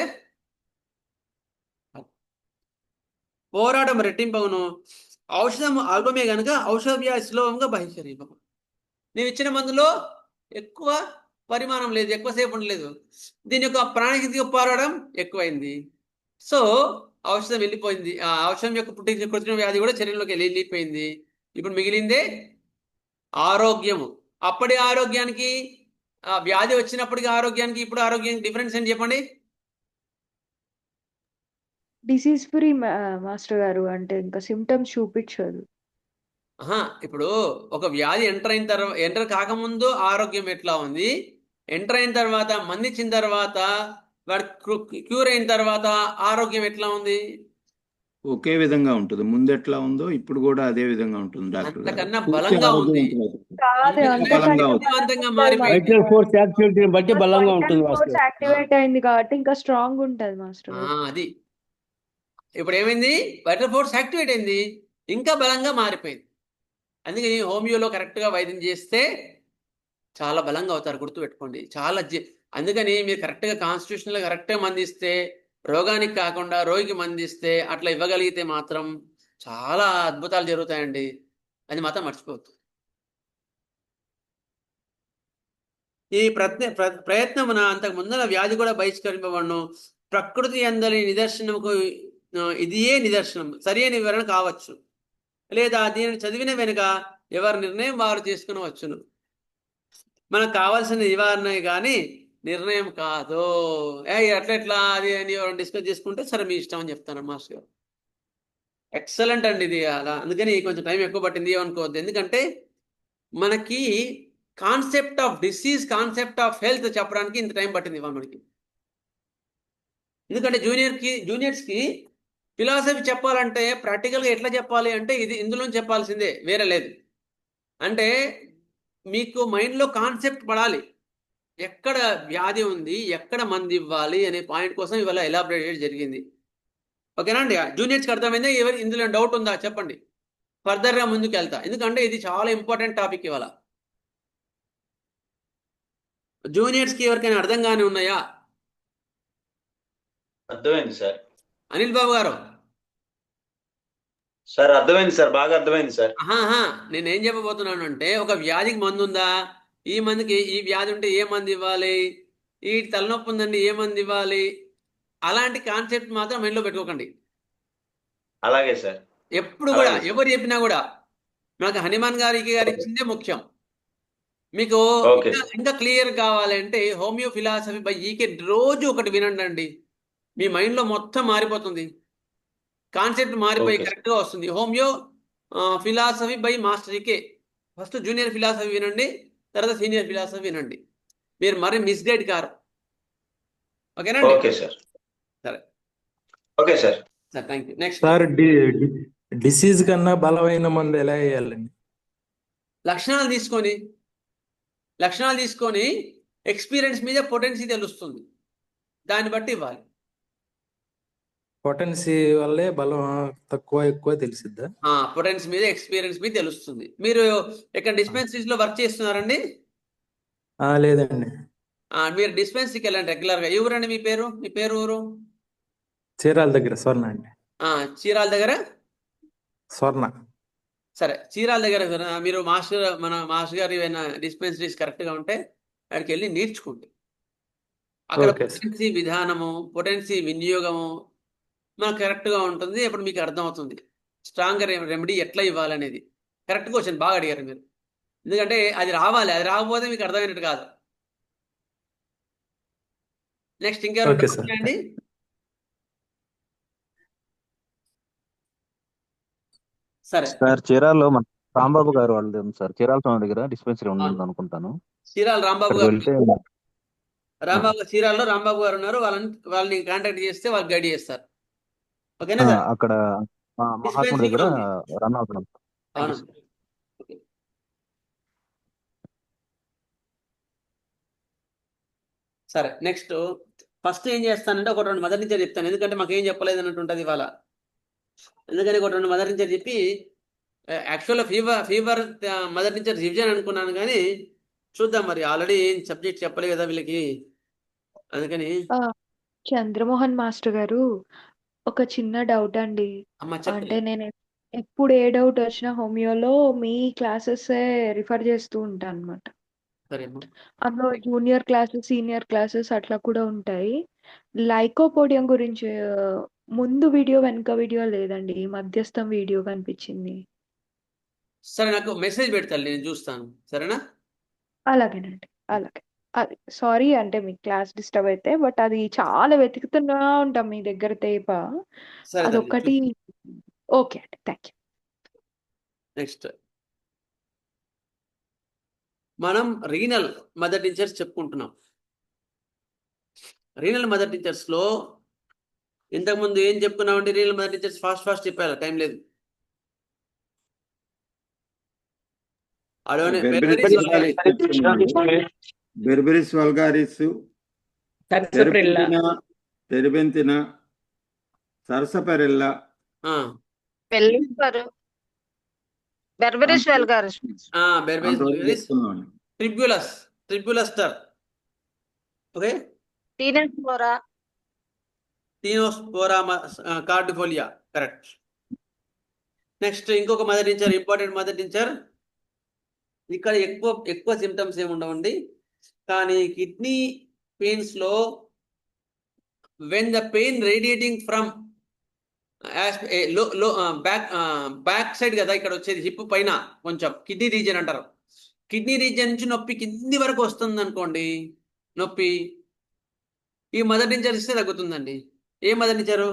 పోరాటం రెట్టింపవును. ఔషధం అల్పమే కనుక ఔషధ వ్యాధి సులభంగా బహిష్కరింపము. నేను ఇచ్చిన మందులో ఎక్కువ పరిమాణం లేదు, ఎక్కువసేపు ఉండలేదు. దీని యొక్క ప్రాణశక్తి పోరాడడం ఎక్కువైంది. సో ఔషధం వెళ్ళిపోయింది. ఆ ఔషధం యొక్క పుట్టించిన కృత్రిమ వ్యాధి కూడా శరీరంలోకి వెళ్ళిపోయింది. ఇప్పుడు మిగిలిందే ఆరోగ్యము. అప్పటి ఆరోగ్యానికి, ఆ వ్యాధి వచ్చినప్పటికి ఆరోగ్యానికి, ఇప్పుడు ఆరోగ్యానికి డిఫరెన్స్ ఏంటి చెప్పండి? డిసీజ్ ఫ్రీ మాస్టర్ గారు, అంటే ఇంకా సిమ్టమ్స్ చూపించదు. ఇప్పుడు ఒక వ్యాధి ఎంటర్ కాకముందు ఆరోగ్యం ఎట్లా ఉంది, ఎంటర్ అయిన తర్వాత మందు ఇచ్చిన తర్వాత వాడు క్యూర్ అయిన తర్వాత ఆరోగ్యం ఎట్లా ఉంది? ఒకే విధంగా ఉంటుంది. ముందు ఎట్లా ఉందో ఇప్పుడు కూడా అదే విధంగా ఉంటుంది డాక్టర్ గారు. అంతకన్నా పూర్తి బలంగా ఉంది. ఆరోగ్యవంతులు. కాదు, అంతకన్నా బలంగా ఉంది. శక్తివంతంగా మారిపోయింది. వైటల్ ఫోర్స్ యాక్టివిటీని బట్టి బలంగా ఉంటుంది ఫోర్స్ మాస్టర్. యాక్టివేట్ అయింది కాబట్టి ఇంకా స్ట్రాంగ్ ఉంటది మాస్టర్ గారు. అది ఇప్పుడు ఏమైంది? వైటల్ ఫోర్స్ యాక్టివేట్ అయింది, ఇంకా బలంగా మారిపోయింది. అందుకని హోమియోలో కరెక్ట్గా వైద్యం చేస్తే చాలా బలంగా అవుతారు, గుర్తుపెట్టుకోండి. అందుకని మీరు కరెక్ట్గా కాన్స్టిట్యూషన్లో కరెక్ట్గా మందిస్తే, రోగానికి కాకుండా రోగికి మందిస్తే, అట్లా ఇవ్వగలిగితే మాత్రం చాలా అద్భుతాలు జరుగుతాయండి. అది మాత్రం మర్చిపోవద్దు. ఈ ప్రయత్నమున అంతకు ముందర వ్యాధి కూడా బహిష్కరింపబడను. ప్రకృతి అందరి నిదర్శనముకు ఇదియే నిదర్శనం, సరి అయిన వివరణ కావచ్చు, లేదా దీనిని చదివిన వెనుక ఎవరి నిర్ణయం వారు తీసుకునవచ్చును. మనకు కావాల్సిన నివారణ కానీ నిర్ణయం కాదు. ఎట్లా అది అని ఎవరైనా డిస్కస్ చేసుకుంటే సరే మీ ఇష్టం అని చెప్తాను మాస్టర్ గారు. ఎక్సలెంట్ అండి ఇది. అలా అందుకని కొంచెం టైం ఎక్కువ పట్టింది అనుకోవద్దు. ఎందుకంటే మనకి concept of disease, concept of health చెప్పడానికి ఇంత టైం పట్టింది మనకి. ఎందుకంటే జూనియర్స్కి ఫిలాసఫీ చెప్పాలంటే ప్రాక్టికల్గా ఎట్లా చెప్పాలి అంటే ఇందులో చెప్పాల్సిందే, వేరే లేదు. అంటే మీకు మైండ్లో కాన్సెప్ట్ పడాలి, ఎక్కడ వ్యాధి ఉంది, ఎక్కడ మందు ఇవ్వాలి అనే పాయింట్ కోసం ఇవాళ ఎలాబరేట్ జరిగింది. ఓకేనా అండి? జూనియర్స్కి అర్థమైందా? ఇందులో డౌట్ ఉందా చెప్పండి, ఫర్దర్గా ముందుకు వెళ్తా. ఎందుకంటే ఇది చాలా ఇంపార్టెంట్ టాపిక్ ఇవాళ. జూనియర్స్కి ఎవరికైనా అర్థం కాని ఉన్నాయా? అర్థమైంది సార్. అనిల్ బాబు గారు సార్ అర్థమైంది సార్, బాగా అర్థమైంది సార్. నేనేం చెప్పబోతున్నాను అంటే, ఒక వ్యాధికి మందు ఉందా, ఈ మందుకి ఈ వ్యాధి ఉంటే ఏ మందు ఇవ్వాలి, ఈ తలనొప్పి ఉందండి ఏ మందు ఇవ్వాలి, అలాంటి కాన్సెప్ట్ మాత్రం మైండ్లో పెట్టుకోకండి. అలాగే సార్. ఎప్పుడు కూడా ఎవరు చెప్పినా కూడా నాకు హనుమాన్ గారు ఇచ్చిందే ముఖ్యం. మీకు ఇంకా క్లియర్ కావాలంటే హోమియో ఫిలాసఫీ బై ఈకే రోజు ఒకటి వినండి అండి, మీ మైండ్లో మొత్తం మారిపోతుంది, కాన్సెప్ట్ మారిపోయి కరెక్ట్గా వస్తుంది. హోమియో ఫిలాసఫీ బై మాస్టర్ ఈకే. ఫస్ట్ జూనియర్ ఫిలాసఫీ వినండి, తర్వాత సీనియర్ ఫిలాసఫీ వినండి, మీరు మరి మిస్గైడ్ కారు. ఓకేనా? Okay sir. సరే, okay sir. Sir thank you. Next sir, disease కన్నా బలమైన మందు ఎలా వేయాలండి? లక్షణాలు తీసుకొని ఎక్స్పీరియన్స్ మీద పొటెన్సీ తెలుస్తుంది, దాన్ని బట్టి ఇవ్వాలి. పొటెన్సీ వల్లే బలం తక్కువ ఎక్కువ తెలిసిద్దా? పొటెన్సీ మీద ఎక్స్పీరియన్స్ మీద తెలుస్తుంది. మీరు ఎక్కడ డిస్పెన్సరీస్ లో వర్క్ చేస్తున్నారండి? లేదండి. మీరు డిస్పెన్సరీకి వెళ్ళండి రెగ్యులర్ గా. ఎవరండి మీ పేరు ఊరు? చీరాల దగ్గర స్వర్ణ అండి. చీరాల దగ్గర స్వర్ణ. సరే, చీరాల దగ్గర మీరు మన మాస్టర్ గారు ఏమైనా డిస్పెన్సరీస్ కరెక్ట్ గా ఉంటే అక్కడికి వెళ్ళి నేర్చుకోండి. అక్కడ పొటెన్సీ విధానము, పొటెన్సీ వినియోగము మనకు కరెక్ట్గా ఉంటుంది. అప్పుడు మీకు అర్థమవుతుంది స్ట్రాంగ్ రెమెడీ ఎట్లా ఇవ్వాలనేది. కరెక్ట్ క్వశ్చన్ బాగా అడిగారు మీరు. ఎందుకంటే అది రావాలి, అది రాకపోతే మీకు అర్థమైనట్టు కాదు. నెక్స్ట్ ఇంకెవరు అండి? సరే సార్, చీరాల్లో మన రాంబాబు గారు వాళ్ళు సార్, చీరాల స్వామి దగ్గర డిస్పెన్సరీ ఉంది అనుకుంటాను. చీరాల రాంబాబు గారు చీరాల్లో రాంబాబు గారు ఉన్నారు. వాళ్ళని కాంటాక్ట్ చేస్తే వాళ్ళు గైడ్ చేస్తారు. ఓకేనా సార్? అక్కడ మహాత్ముడి దగ్గర రన్ అవుతున్నాం. సరే, నెక్స్ట్ ఫస్ట్ ఏం చేస్తానంటే ఒక 2 మదర్ నుంచి చెప్తాను, ఎందుకంటే మాకేం చెప్పలేదు అన్నట్టు ఉంటుంది ఇవాళ. ఎందుకని ఒక 2 మదర్ నుంచి చెప్పి, యాక్చువల్గా ఫీవర్ మదర్ నుంచి రివిజన్ అనుకున్నాను, కానీ చూద్దాం మరి, ఆల్రెడీ సబ్జెక్ట్ చెప్పలేదు కదా వీళ్ళకి, అందుకని. చంద్రమోహన్ మాస్టర్ గారు, ఒక చిన్న డౌట్ అండి. అంటే నేను ఎప్పుడు ఏ డౌట్ వచ్చినా హోమియోలో మీ క్లాసెస్ రిఫర్ చేస్తూ ఉంటాను అనమాట. సరేమ్మా. అందులో జూనియర్ క్లాసెస్, సీనియర్ క్లాసెస్ అట్లా కూడా ఉంటాయి. లైకోపోడియం గురించి ముందు వీడియో వెనుక వీడియో లేదండి, మధ్యస్థం వీడియో కనిపించింది. సరే, నాకు మెసేజ్ పెడతాను, నేను చూస్తాను. సరేనా? అలాగేనండి, అలాగే. అది సారీ అంటే మీ క్లాస్ డిస్టర్బ్ అయితే, బట్ అది చాలా వెతుకుతున్నా ఉంటాం మీ దగ్గర తేప. సరే తల్లి, అదొక్కటి. ఓకే అండి, థ్యాంక్ యూ. నెక్స్ట్ మనం రీనల్ మదర్ టీచర్స్ చెప్పుకుంటున్నాం. రీనల్ మదర్ టీచర్స్ లో ఇంతకుముందు ఏం చెప్పుకున్నామంటే, రీనల్ మదర్ టీచర్స్ ఫాస్ట్ చెప్పారు, టైం లేదు. Berberis vulgaris, terebinthina, sarsaparilla, berberis vulgaris, ట్రిబ్యులస్టర్, okay, tinospora cordifolia, correct. Next ఇంకొక mother tincture, important mother tincture. ఇక్కడ ఎక్కువ సిమ్టమ్స్ ఏమి ఉండవండి, కానీ కిడ్నీ పెయిన్స్ లో when the pain radiating from back side కదా ఇక్కడ వచ్చేది, హిప్ పైన కొంచెం కిడ్నీ రీజియన్ అంటారు. కిడ్నీ రీజియన్ నుంచి నొప్పి కింది వరకు వస్తుంది అనుకోండి, నొప్పి ఈ మదర్ టించర్ ఇస్తే తగ్గుతుందండి. ఏ మదర్ టించరు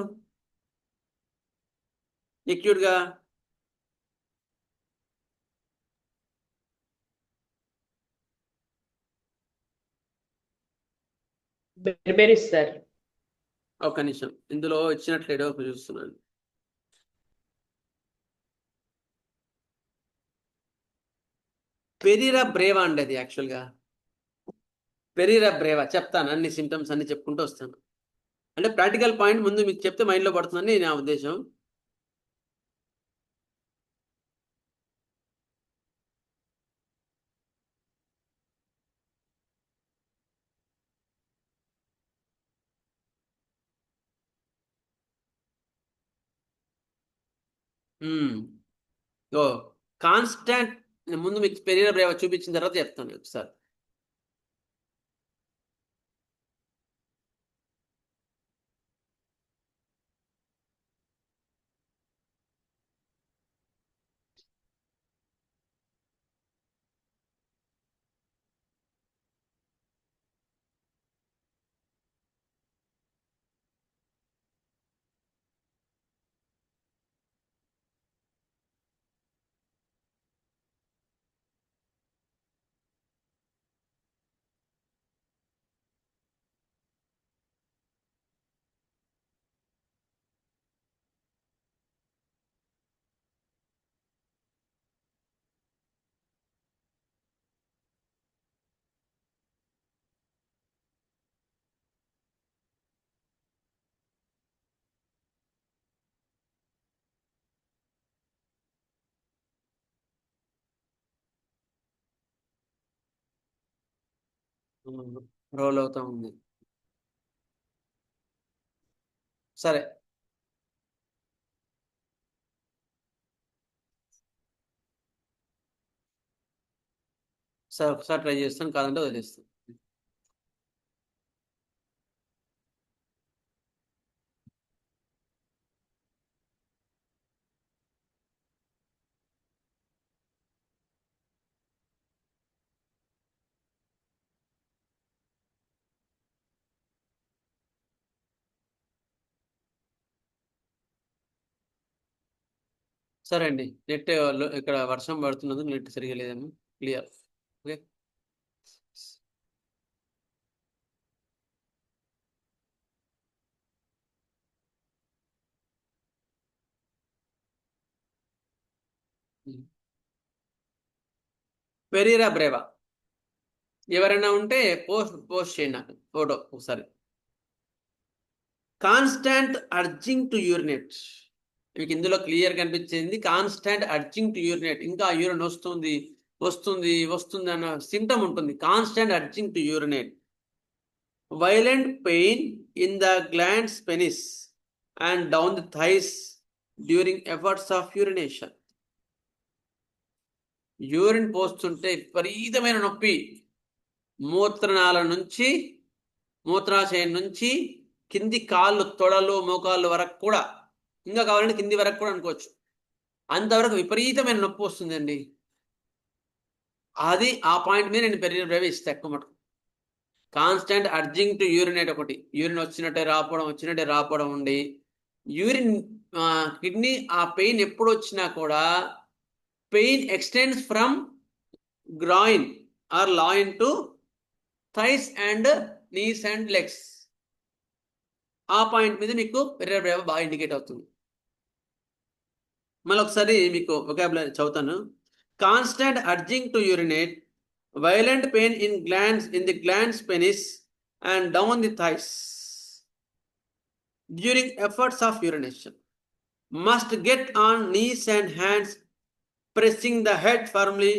ఎక్యూట్గా? Berberis sir. ఒక్క నిమిషం, ఇందులో ఇచ్చినట్లేడో చూస్తున్నాను. పెరీరా బ్రేవా అండి అది యాక్చువల్గా. పెరీరా బ్రేవా చెప్తాను, అన్ని సిమ్టమ్స్ అన్ని చెప్పుకుంటూ వస్తాను. అంటే ప్రాక్టికల్ పాయింట్ ముందు మీకు చెప్తే మైండ్లో పడుతుందని నా ఉద్దేశం. ఓ కాన్స్టాంట్, ముందు మీకు పెరీరా బ్రేవా చూపించిన తర్వాత చెప్తాను ఒకసారి. రోల్ అవుతా ఉంది. సరే, సరే ఒకసారి ట్రై చేస్తాను, కాదంటే వదిలేస్తాను. సరే అండి, నెట్ ఇక్కడ వర్షం పడుతున్నందుకు నెట్ సరిగా లేదేమో. Clear, okay. పెరీరా బ్రేవా ఎవరైనా ఉంటే పోస్ట్ చేయండి నాకు ఫోటో ఒకసారి. కాన్స్టాంట్ అర్జింగ్ టు యూరినేట్, మీకు ఇందులో క్లియర్ కనిపించింది. కాన్స్టాంట్ అర్జింగ్ టు యూరినేట్, ఇంకా యూరిన్ వస్తుంది వస్తుంది వస్తుంది అన్న సిమ్టమ్ ఉంటుంది. Constant urging to urinate. Violent pain in the glands penis and down the thighs during efforts of urination. Urine పోస్తుంటే విపరీతమైన నొప్పి, మూత్రాశయం నుంచి కింది కాళ్ళు, తొడలు, మోకాళ్ళు వరకు కూడా, ఇంకా కావాలంటే కింది వరకు కూడా అనుకోవచ్చు, అంతవరకు విపరీతమైన నొప్పి వస్తుందండి. అది ఆ పాయింట్ మీద నేను పెరిగిన బ్రేవ్ ఇస్తాను ఎక్కువ మటుకు. కాన్స్టెంట్ అర్జింగ్ టు యూరినేట్ ఒకటి, యూరిన్ వచ్చినట్టే రాపోవడం ఉండి, యూరిన్ కిడ్నీ ఆ పెయిన్ ఎప్పుడు వచ్చినా కూడా pain extends from groin or loin to thighs and knees and legs. ఆ పాయింట్ మీద మీకు పెరిగిన బ్రేవ్ బాగా ఇండికేట్ అవుతుంది. మళ్ళీ ఒకసారి మీకు వొకాబులరీ చదువుతాను. Constant urging to urinate, violent pain in the glands penis and down the thighs during efforts of urination. Must get on knees and hands, pressing the head firmly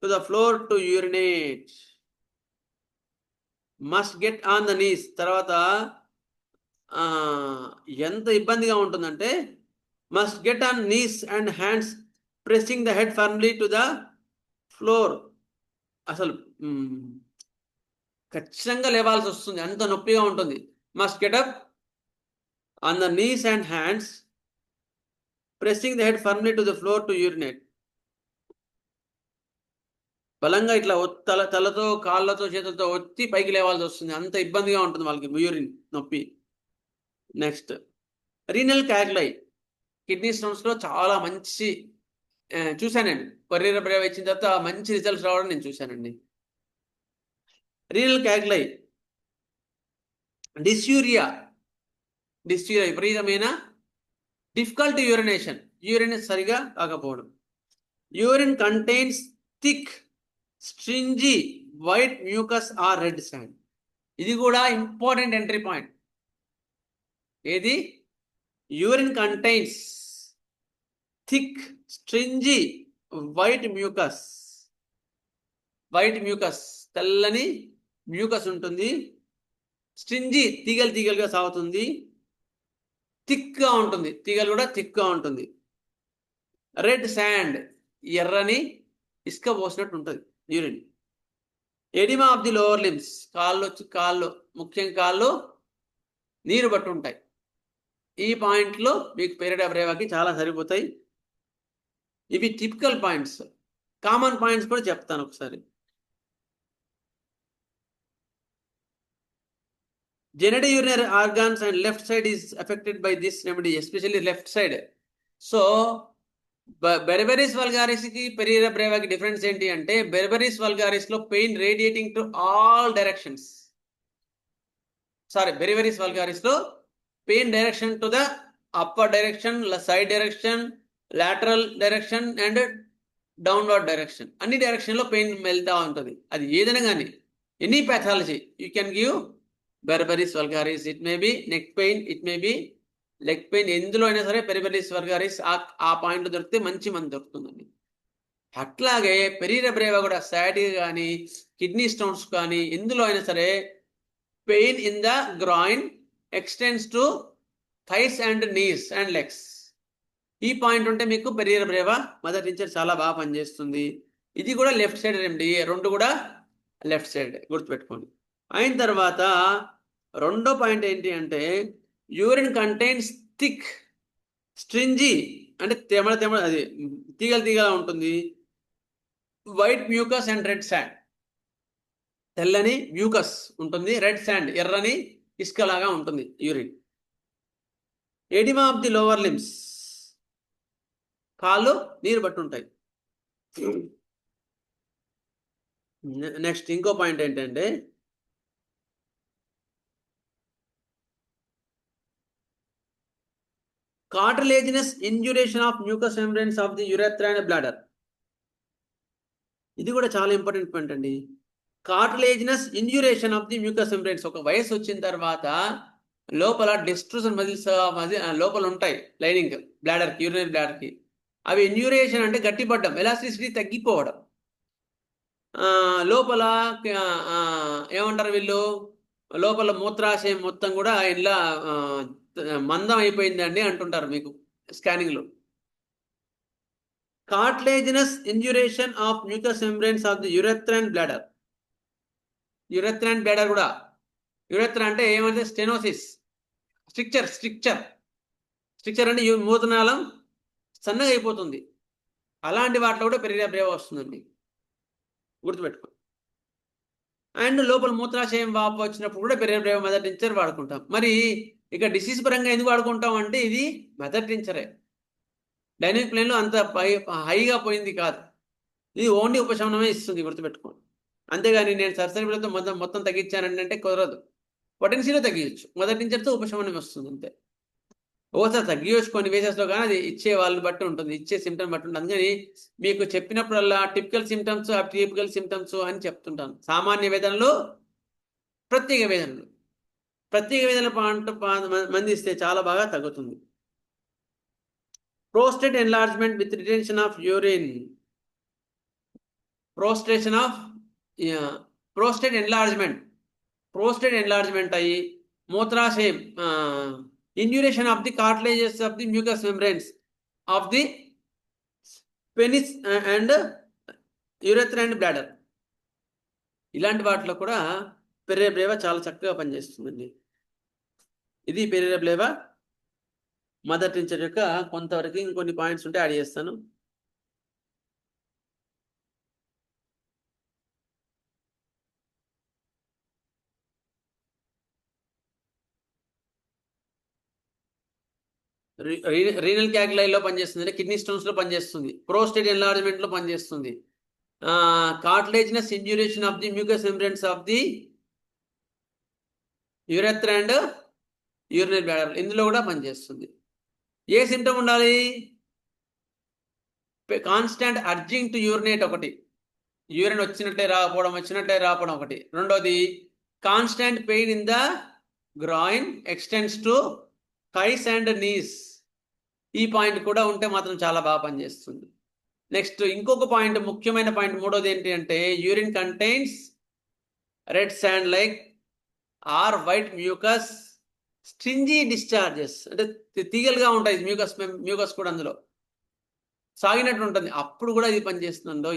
to the floor to urinate. Must get on the knees. తర్వాత ఎంత ఇబ్బందిగా ఉంటుందంటే, must get on knees and hands, pressing the head firmly to the floor. అసలు ఖచ్చితంగా లేవాల్సి వస్తుంది, అంత నొప్పిగా ఉంటుంది. Must get up on the knees and hands, pressing the head firmly to the floor to urinate. బలంగా ఇట్లా తలతో, కాళ్ళతో, చేతులతో ఒత్తి పైకి లేవాల్సి వస్తుంది, అంత ఇబ్బందిగా ఉంటుంది వాళ్ళకి యూరిన్ నొప్పి. నెక్స్ట్ రీనల్ క్యాగ్లై, కిడ్నీ స్టోన్స్లో చాలా మంచి చూశానండి. పెరిగిన బ్రేవ్ ఇచ్చిన తర్వాత మంచి రిజల్ట్స్ రావడం నేను చూశానండి. రీనల్ క్యాగ్లై, డిస్యూరియా విపరీతమైన డిఫికల్ట్ యూరినేషన్, యూరిన్ సరిగా కాకపోవడం. Urine contains thick stringy white mucus or red sand. ఇది కూడా ఇంపార్టెంట్ ఎంట్రీ పాయింట్. ఏది? Urine contains thick stringy white mucus. తెల్లని మ్యూకస్ ఉంటుంది. స్ట్రింజీ తీగలుగా సాగుతుంది. థిక్గా ఉంటుంది, తీగలు కూడా థిక్గా ఉంటుంది. రెడ్ శాండ్, ఎర్రని ఇసుక పోసినట్టు ఉంటుంది urine. Oedema of the lower limbs, కాళ్ళు ముఖ్యంగా కాళ్ళు నీరు పట్టు ఉంటాయి. ఈ పాయింట్లో మీకు పీరియడ్ ఆఫ్ బ్రేవాకి చాలా సరిపోతాయి. ఇవి టిపికల్ పాయింట్స్. కామన్ పాయింట్స్ కూడా చెప్తాను ఒకసారి. Genito urinary organs and left side is affected by this remedy, especially left side. So berberis వల్గారిస్కి పెరిగిన బ్రేవాకి డిఫరెన్స్ ఏంటి అంటే, బెర్బెరిస్ వల్గారిస్లో pain radiating to all directions. Berberis వల్గారిస్లో pain direction to the upper direction, side direction, lateral direction and downward direction. అన్ని డైరెక్షన్లో pain వెళ్తూ ఉంటుంది. అది ఏదైనా కానీ, any pathology you can give Berberis vulgaris. It may be neck pain, it may be leg pain, ఎందులో అయినా సరే బెర్బెరిస్ వల్గారిస్ ఆ పాయింట్లో దొరికితే మంచి మంది దొరుకుతుందండి. అట్లాగే పెరిగిన బ్రేవా కూడా సయాటికా కానీ, కిడ్నీ స్టోన్స్ కానీ, ఎందులో అయినా సరే pain in the groin extends to thighs and knees and legs. ఈ పాయింట్ ఉంటే మీకు పెరిగిన బ్రేవా మదర్ టీచర్ చాలా బాగా పనిచేస్తుంది. ఇది కూడా లెఫ్ట్ సైడ్ రెమెడీ, రెండు కూడా లెఫ్ట్ సైడ్ గుర్తుపెట్టుకోండి. అయిన తర్వాత రెండో పాయింట్ ఏంటి అంటే, యూరిన్ కంటైన్స్ థిక్ స్ట్రింజీ, అంటే తెమల అది తీగల ఉంటుంది. White mucus and red sand, తెల్లని మ్యూకస్ ఉంటుంది. రెడ్ శాండ్, ఎర్రని ఇసుకలాగా ఉంటుంది urine. Oedema of the lower limbs, కాళ్ళు నీరు పట్టు ఉంటాయి. నెక్స్ట్ ఇంకో పాయింట్ ఏంటంటే, cartilaginous induration of mucus membranes of the urethra and bladder. ఇది కూడా చాలా ఇంపార్టెంట్ పాయింట్ అండి. Cartilaginous induration of the mucus membranes. ఒక వయసు వచ్చిన తర్వాత లోపల డిస్ట్రూషన్ మజిల్స్ లోపల ఉంటాయి, లైనింగ్ బ్లాడర్కి, యూరినరీ బ్లాడర్కి. అవి ఇంజురేషన్ అంటే గట్టిపడ్డం, ఎలాస్టిసిటీ తగ్గిపోవడం. లోపల ఏమంటారు వీళ్ళు, లోపల మూత్రాశయం మొత్తం కూడా ఇలా మందం అయిపోయిందండి అంటుంటారు. మీకు స్కానింగ్లో. Cartilaginous induration of mucus membranes of the urethra and bladder. Urethra and bladder కూడా, యురెత్ర అంటే ఏమంటే స్టెనోసిస్, స్ట్రిక్చర్ అంటే మూత్రనాళం సన్నగా అయిపోతుంది. అలాంటి వాటిలో కూడా పెరిగిన బ్రేవ వస్తుందండి, గుర్తుపెట్టుకో. అండ్ లోపల మూత్రాశయం వాపు వచ్చినప్పుడు కూడా పెరిగిన బ్రేవ మెథడ్ టించర్ వాడుకుంటాం. మరి ఇక డిసీజ్ పరంగా ఎందుకు వాడుకుంటాం అంటే ఇది మెథడ్ టించరే, డైనమిక్ ప్లేన్లో అంత హైగా పోయింది కాదు, ఇది ఓన్లీ ఉపశమనమే ఇస్తుంది, గుర్తుపెట్టుకోండి. అంతేగాని నేను సర్సరీలతో మొత్తం తగ్గించానంటే కుదరదు. పొటెన్షియల్లో తగ్గించచ్చు, మొదటి టించర్తో ఉపశమనం వస్తుంది అంతే. ఒకసారి తగ్గించు కొన్ని వేసెస్లో, కానీ అది ఇచ్చే వాళ్ళని బట్టి ఉంటుంది, ఇచ్చే సిమ్టమ్ బట్టి ఉంటుంది. అందుకని మీకు చెప్పినప్పుడల్లా టిపికల్ సిమ్టమ్స్, అటిపికల్ సిమ్టమ్స్ అని చెప్తుంటాను. సామాన్య వేదనలు, ప్రత్యేక వేదనలు. ప్రత్యేక వేదనలు మందిస్తే చాలా బాగా తగ్గుతుంది. Prostate enlargement with retention of urine. Prostate enlargement అయ్యి మూత్రాశయం, induration of the cartilages of the mucus membranes of the penis and urethra and bladder, ఇలాంటి వాటిలో కూడా పెరిరే బ్రేవ చాలా చక్కగా పనిచేస్తుందండి. ఇది పెరిరే బ్రేవ మదర్ టించర్ యొక్క కొంతవరకు. ఇంకొన్ని పాయింట్స్ ఉంటే యాడ్ చేస్తాను. రీనల్ క్యాగ్లైలో పనిచేస్తుంది, అంటే కిడ్నీ స్టోన్స్లో పనిచేస్తుంది, ప్రోస్టేట్ ఎన్లార్జ్మెంట్లో పనిచేస్తుంది, cartilaginous induration of the mucus membranes of the urethra and urinary bladder, ఇందులో కూడా పనిచేస్తుంది. ఏ సిమ్టమ్ ఉండాలి? కాన్స్టాంట్ అర్జింగ్ టు యూరినేట్ ఒకటి, యూరిన్ వచ్చినట్లే రాకపోవడం ఒకటి. రెండోది constant pain in the groin extends to thighs and knees. ఈ పాయింట్ కూడా ఉంటే మాత్రం చాలా బాగా పనిచేస్తుంది. నెక్స్ట్ ఇంకొక పాయింట్, ముఖ్యమైన పాయింట్ మూడోది ఏంటి అంటే urine contains red sand like or white mucus stringy discharges, అంటే తీగలుగా ఉంటాయి మ్యూకస్ కూడా అందులో సాగినట్టు ఉంటుంది. అప్పుడు కూడా ఇది పనిచేస్తుందో,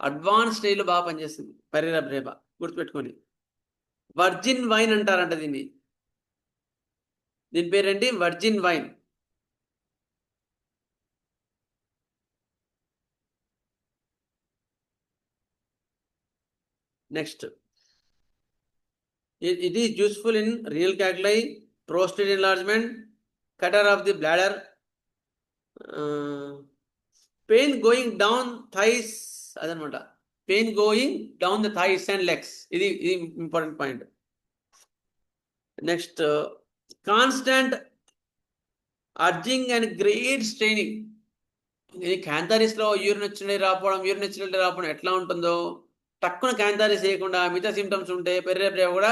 అడ్వాన్స్ స్టేజ్లో బాగా పనిచేస్తుంది పెరిరే బ్రేవ, గుర్తుపెట్టుకొని. వర్జిన్ వైన్ అంటారంట దీని పేరేంటి? Virgin wine. Next it is useful in renal calculi, prostate enlargement, cutter of the bladder, pain going down thighs, అదనమాట. Pain going down the thighs and legs, ఇది important point. Next constant urging and great straining. ఇది క్యాంథారిస్లో urine వచ్చినట్టు రాకపోవడం ఎట్లా ఉంటుందో, టక్కున క్యాంథారిస్ చేయకుండా మిగతా సిమ్టమ్స్ ఉంటే పెరిరే బ్రేవ కూడా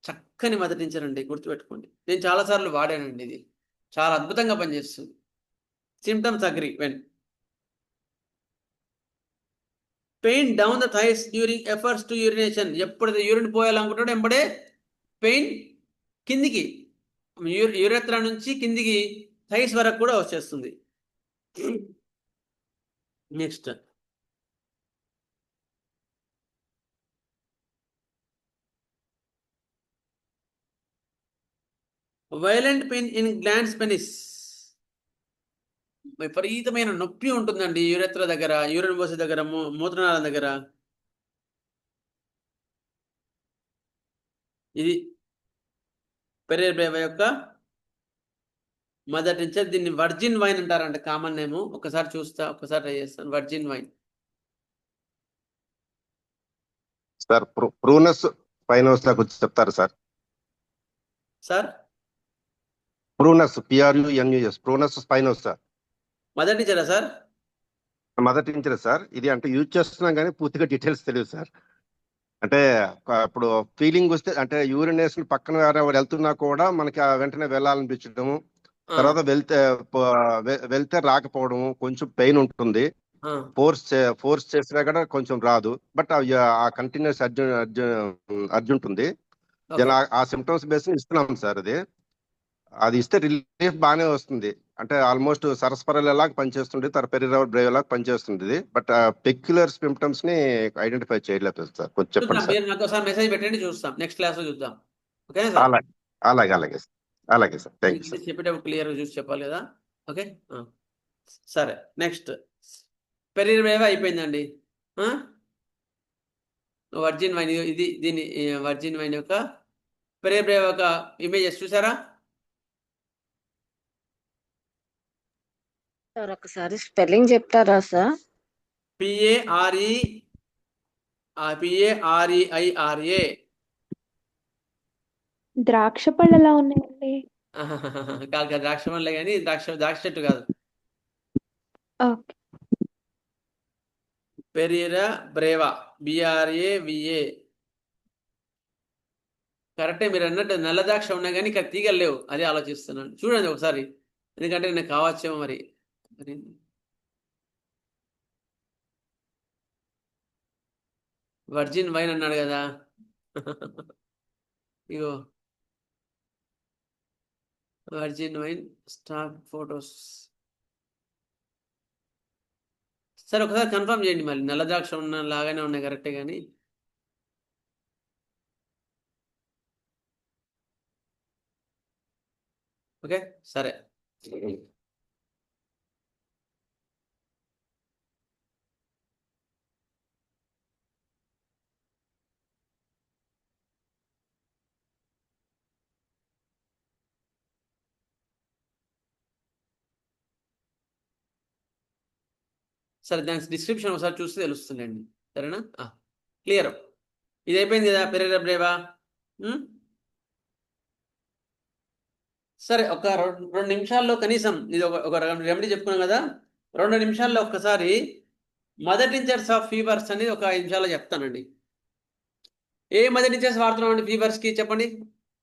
చక్కని మద్దతించారండి, గుర్తుపెట్టుకోండి. నేను చాలాసార్లు వాడానండి, ఇది చాలా అద్భుతంగా పనిచేస్తుంది. Symptoms agri when pain down the thighs during efforts to urination. ఎప్పుడైతే యూరిన్ పోయాలనుకుంటాడో వెంబడే పెయిన్ కిందికి, యూరెత్ర నుంచి కిందికి థైస్ వరకు కూడా వచ్చేస్తుంది. Next violent pain in glands penis. విపరీతమైన నొప్పి ఉంటుందండి యూరెత్ర దగ్గర, యూరిన్ పోసే దగ్గర, మూత్రనాళం దగ్గర. ఇది పెరిరే బ్రేవ యొక్క మదర్ టించర్. దీన్ని వర్జిన్ వైన్ అంటారంట, కామన్ నేమ్. ఒకసారి ట్రై చేస్తాను. Virgin vine. Sir prunus spinosa గురించి చెప్తారు sir? Prunus, PRUNUS, prunus spinosa mother టించరా సార్? Mother tincture sir. ఇది అంటే యూజ్ చేస్తున్నాం కానీ పూర్తిగా డీటెయిల్స్ తెలియదు సార్. అంటే ఇప్పుడు ఫీలింగ్ వస్తే, అంటే యూరినేషన్ పక్కన వెళ్తున్నా కూడా మనకి వెంటనే వెళ్ళాలనిపించడము, తర్వాత వెళ్తే రాకపోవడము, కొంచెం పెయిన్ ఉంటుంది. ఫోర్స్ చేసినా కూడా కొంచెం రాదు, బట్ ఆ కంటిన్యూస్ అర్జెంట్ ఉంటుంది. ఆ సిమ్టమ్స్ బేస్ ఇస్తున్నాం సార్. అది అది ఇస్తే రిలీఫ్ బాగానే వస్తుంది. అంటే ఆల్మోస్ట్ సరస్పరల్ లాగా పనిచేస్తుంది, తర్వాత పెరిరవర్ బ్రేవ్ లాగా పనిచేస్తుంది. బట్ పెక్యులర్ సిమ్టమ్స్ ని ఐడెంటిఫై చేయలేదు సార్. కొంచెం చూద్దాం, చెప్పండి సార్. మీరు నాకు ఒకసారి మెసేజ్ పెట్టండి, చూస్తాం. నెక్స్ట్ క్లాస్ లో చూద్దాం. ఓకేనా సార్? అలాగే అలాగే అలాగే సార్. అలాగే సార్. థ్యాంక్ యూ ఇది సార్. చెప్పేటప్పుడు క్లియర్ గా చూసి చెప్పాలి కదా. ఓకే, సరే. నెక్స్ట్ పెరిర్ వేవ్ అయిపోయిందండి. వర్జిన్ వైన్, ఇది దీని వర్జిన్ వైన్ యొక్క పెరిర్ వేవ్ యొక్క ఇమేజెస్ చూసారా? సార్ ఒకసారి స్పెల్లింగ్ చెప్తారా సార్? PAREIRA. ద్రాక్ష పళ్ళు ఎలా ఉన్నాయండి? కాదు కాదు, ద్రాక్ష వల్లే కానీ ద్రాక్ష చెట్టు కాదు. ఓకే. పెరీరా బ్రేవా, BRAVA. కరెక్టే మీరు అన్నట్టు, నల్ల ద్రాక్ష ఉన్నా కానీ ఇక్కడ తీగలు లేవు. అదే ఆలోచిస్తున్నాను, చూడండి ఒకసారి, ఎందుకంటే నాకు కావచ్చేమో మరి. వర్జిన్ వైన్ అన్నాడు కదా. ఇగో వర్జిన్ వైన్ స్టాక్ ఫోటోస్. సరే ఒకసారి కన్ఫర్మ్ చేయండి, మళ్ళీ నల్ల ద్రాక్ష ఉన్న లాగానే ఉన్నాయి కరెక్టే కానీ. ఓకే సరే. సరే, దాని డిస్క్రిప్షన్ ఒకసారి చూస్తే తెలుస్తుందండి. సరేనా? క్లియర్. ఇది అయిపోయింది కదా పెరిరా బ్రేవా. సరే, ఒక రెండు నిమిషాల్లో కనీసం ఇది ఒక రెమెడీ చెప్పుకున్నాం కదా, 2 నిమిషాల్లో ఒక్కసారి మదర్ టించర్స్ ఆఫ్ ఫీవర్స్ అనేది ఒక 5 నిమిషాల్లో చెప్తానండి. ఏ మదర్ టించర్స్ వాడుతున్నాం అండి ఫీవర్స్కి? చెప్పండి.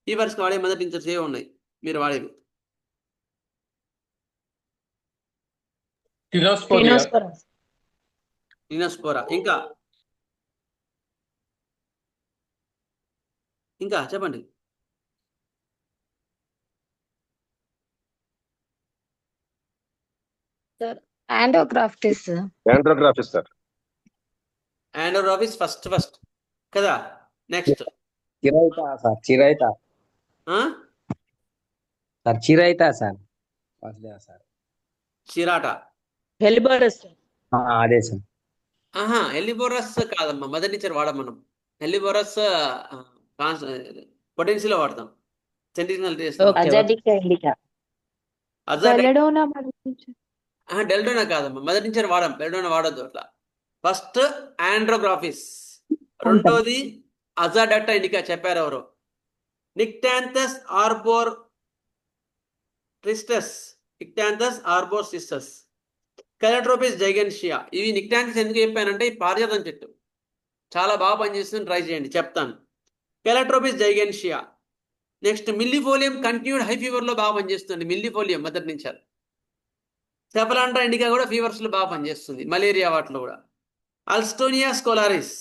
ఫీవర్స్కి వాడే మదర్ టించర్స్ ఏ ఉన్నాయి మీరు వాడేవి? టినోస్పోరా. ఇంకా చెప్పండి. Sir andrographis. Andrographis sir. Andrographis first కదా. నెక్స్ట్ చిరైతా సార్. చిరైతా సార్. చిరైతా సార్. సార్ చిరాటా. హెలిబరస్. అదే సార్. హెలిబోరస్ కాదమ్మా, మదర్ టీచర్ వాడం మనం. హెలిబోరస్ పొటెన్షియల్ వాడతాం. సెంటినల్ బెలడోనా మదర్ టీచర్. డెల్డోనా కాదమ్మా, మదర్ టీచర్ వాడం. బెల్డోనా వాడద్దు అట్లా. ఫస్ట్ ఆండ్రోగ్రాఫిస్, రెండోది అజాడక్టా ఇండికా చెప్పారు ఎవరు? Nyctanthes arbor tristis, calotropis gigantea. ఇవి నిక్టాంథస్ ఎందుకు చెప్పానంటే, ఈ పారిజాతం చెట్టు చాలా బాగా పనిచేస్తుంది, ట్రై చేయండి, చెప్తాను. కెలట్రోపిస్ జైగెన్షియా. నెక్స్ట్ మిల్లిఫోలియం కంటిన్యూడ్ హై ఫీవర్లో బాగా పనిచేస్తుంది. మిల్లిఫోలియం మదర్ టీచర్. సెఫలాండ్రా ఇండికా కూడా ఫీవర్స్లో బాగా పనిచేస్తుంది, మలేరియా వాటిలో కూడా. అల్స్టోనియా స్కోలారిస్,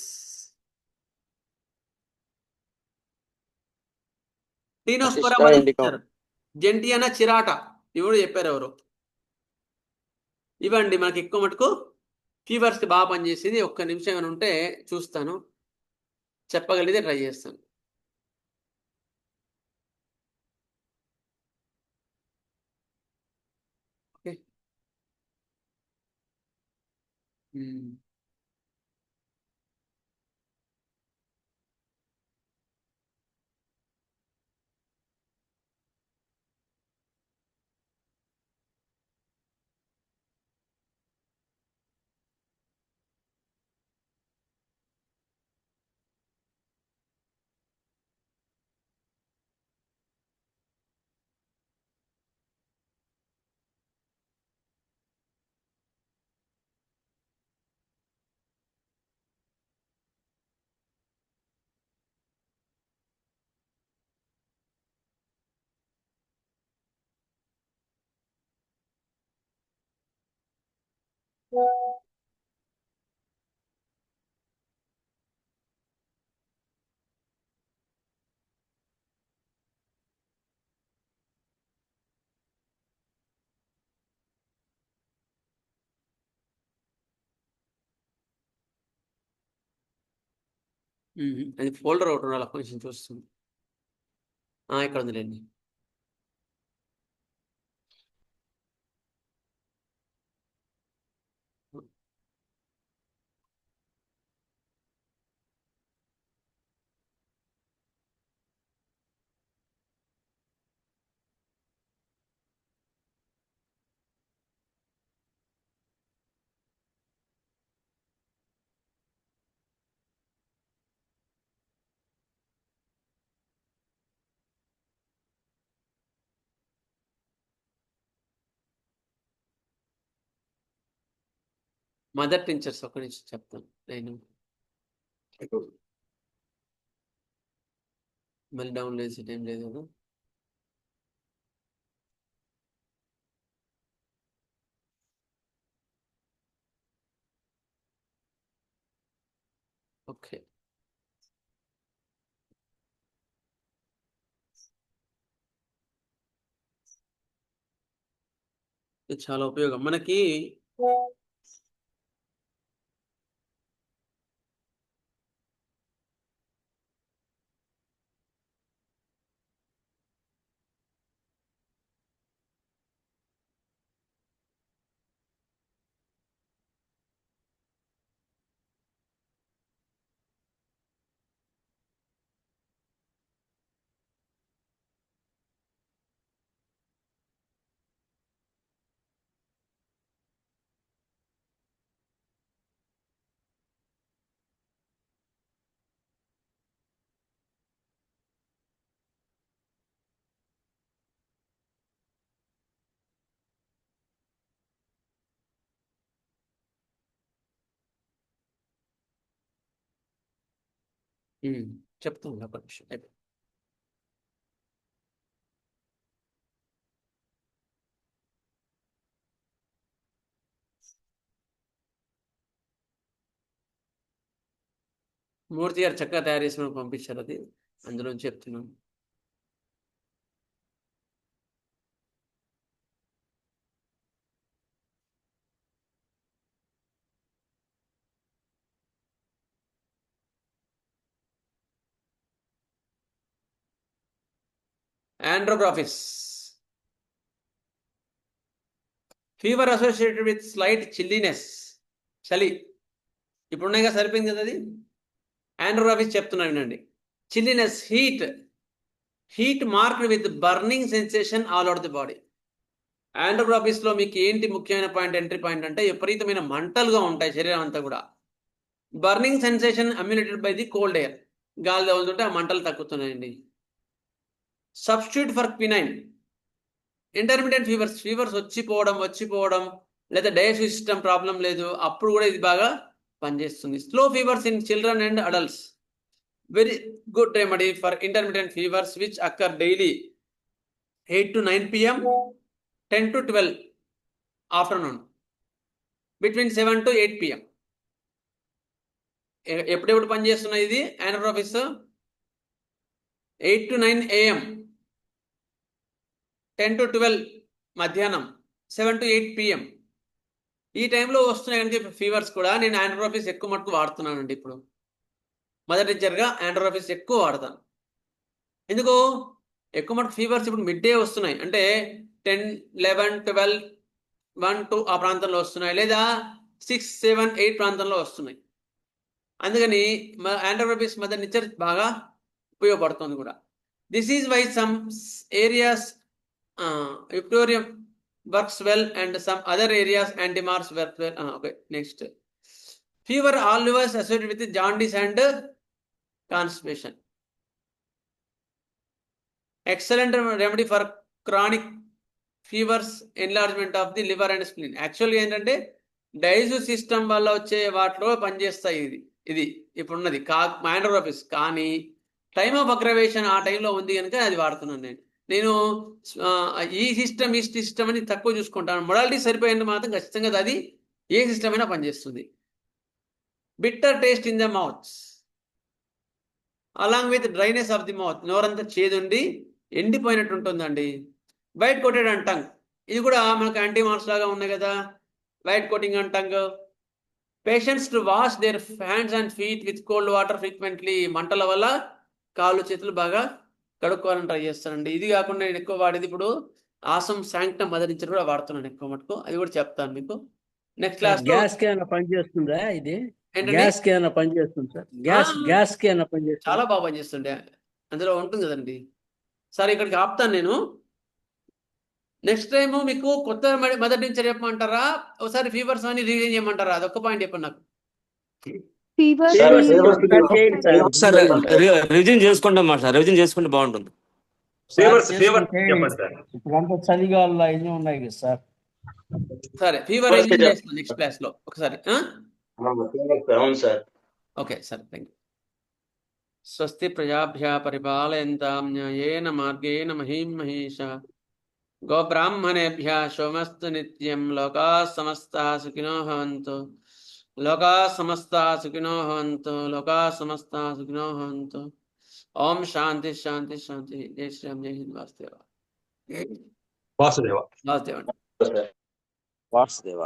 టీనోస్పోరా మదర్ టీచర్, జెంటియానా చిరాటా, ఇవి కూడా చెప్పారు ఎవరు. ఇవ్వండి మనకి ఎక్కువ మటుకు ఫీవర్స్కి బాగా పనిచేసేది. ఒక్క నిమిషం ఏమైనా ఉంటే చూస్తాను, చెప్పగలిగితే ట్రై చేస్తాను. ఓకే. అది ఫోల్డర్ ఒకటి ఉండాలి, కొంచెం చూస్తుంది. ఇక్కడ ఉందిలేండి. మదర్ టించర్స్ ఒక నిమిషం చెప్తాను నేను. మళ్ళీ డౌన్ చేసే టైం లేదు కదా. ఓకే, ఇది చాలా ఉపయోగం మనకి. చెప్తాను ఒక నిమిషం. మూర్తి గారు చక్కగా తయారు చేసి మనకు పంపించారు, అది అందులో చెప్తున్నాను. ఆండ్రోగ్రాఫిస్, ఫీవర్ అసోసియేటెడ్ విత్ స్లైట్ చిల్లీనెస్, చలి. ఇప్పుడు ఉన్నాయి కదా, సరిపోయింది కదా అది. ఆండ్రోగ్రాఫిస్ చెప్తున్నా వినండి. Chilliness, heat marked with burning sensation all over the body. ఆండ్రోగ్రాఫిస్లో మీకు ఏంటి ముఖ్యమైన పాయింట్, ఎంట్రీ పాయింట్ అంటే విపరీతమైన మంటలుగా ఉంటాయి శరీరం అంతా కూడా. Burning sensation ameliorated by the cold air, గాలి తగులుతుంటే ఆ మంటలు తగ్గుతున్నాయండి. Substitute for quinine. Intermediate fevers వచ్చిపోవడం లేదా డైజెస్టివ్ సిస్టమ్ ప్రాబ్లం లేదు, అప్పుడు కూడా ఇది బాగా పనిచేస్తుంది. Slow fevers in children and adults, very good remedy for intermediate fevers which occur daily 8 to 9 PM, 10 to 12 afternoon, between 7 to 8 PM. ఎప్పుడెప్పుడు పనిచేస్తున్నాయి ఇది ఆండ్రోగ్రాఫిస్? 8 to 9 AM, 10 to 12 మధ్యాహ్నం, 7 to 8 PM. ఈ టైంలో వస్తున్నాయి కనుక ఫీవర్స్ కూడా నేను ఆండ్రోగ్రాఫిస్ ఎక్కువ మటుకు వాడుతున్నానండి. ఇప్పుడు మదర్ టీచర్గా ఆండ్రోగ్రాఫిస్ ఎక్కువ వాడతాను. ఎందుకు ఎక్కువ మటుకు ఫీవర్స్ ఇప్పుడు మిడ్ డే వస్తున్నాయి, అంటే 10, 11, 12, 1, 2 ఆ ప్రాంతంలో వస్తున్నాయి, లేదా 6, 7, 8 ప్రాంతంలో వస్తున్నాయి. అందుకని ఆండ్రోగ్రాఫిస్ మదర్ టీచర్ బాగా ఉపయోగపడుతుంది కూడా. This is why some areas విక్టోరియం works well and some other areas antimars work well. Okay, next. Fever always associated with jaundice and constipation. Excellent remedy for chronic fevers, enlargement of the liver and spleen. Actually ఏంటంటే digestive system వల్ల వచ్చే వాటిలో పనిచేస్తాయి. ఇది ఇప్పుడున్నది ఆండ్రోగ్రాఫిస్. కానీ time of aggravation ఆ టైంలో ఉంది కనుక అది వాడుతున్నాను నేను ఈ సిస్టమ్ అని తక్కువ చూసుకుంటాను. మొడాలిటీ సరిపోయింది మాత్రం ఖచ్చితంగా అది ఏ సిస్టమ్ అయినా పనిచేస్తుంది. Bitter taste in the mouth along with dryness of the mouth, నోరంతా చేదుండి ఎండిపోయినట్టు ఉంటుందండి. వైట్ కోటెడ్ అండ్ టంగ్, ఇది కూడా మనకు యాంటీమార్స్ లాగా ఉన్నాయి కదా, white coating and tongue. Patients to wash their hands and feet with cold water frequently. మంటల వల్ల కాళ్ళు చేతులు బాగా కడుక్కోవాలని ట్రై చేస్తానండి. ఇది కాకుండా నేను ఎక్కువ వాడేది ఇప్పుడు ఆసమ్ శాంక్టమ్ మదరించర్ కూడా వాడుతున్నాను ఎక్కువ మటుకు. అది కూడా చెప్తాను మీకు నెక్స్ట్ క్లాస్. గ్యాస్ కి ఏమైనా పని చేస్తుందా ఇది? ఏంటండి? గ్యాస్ కి ఏమైనా పని చేస్తుంది సార్? గ్యాస్ కి ఏమైనా పని చేస్తుంది? చాలా బాగా పనిచేస్తుండే, అందులో ఉంటుంది కదండి. సరే ఇక్కడికి ఆపుతాను నేను. నెక్స్ట్ టైం మీకు కొత్త మదర్ టీచర్ చెప్పమంటారా, ఒకసారి ఫీవర్స్ అని రివిజన్ చేయమంటారా? అదొక్క పాయింట్ చెప్పండి నాకు. ఫీవర్ సార్ రివిజన్ చేసుకుంటాం సార్, రివిజన్ చేసుకుంటే బాగుంటుంది. ఇప్పుడంతా చలిగాల్లో ఇవి ఉన్నాయి కదా సార్. సరే ఫీవర్ రివిజన్ చేస్తాను నెక్స్ట్ క్లాస్ లో ఒకసారి. అవును sir. Okay sir, thank you. స్వస్తి ప్రజాభ్య పరిపాలయంతాం న్యాయేన మార్గేణ మహీం మహేషా. గోబ్రాహ్మణేభ్య శోమస్తు నిత్యం. లోకా సమస్తా సుఖినో భవంతు. లోకా సమస్తా సుఖినో భవంతు. లోకా సమస్తా సుఖినో భవంతు. ఓం శాంతి శాంతి శాంతి. జై శ్రీరామ్, జై హింద్. వాసుదేవ. వాసుదేవ. వాసుదేవ. వాసుదేవ.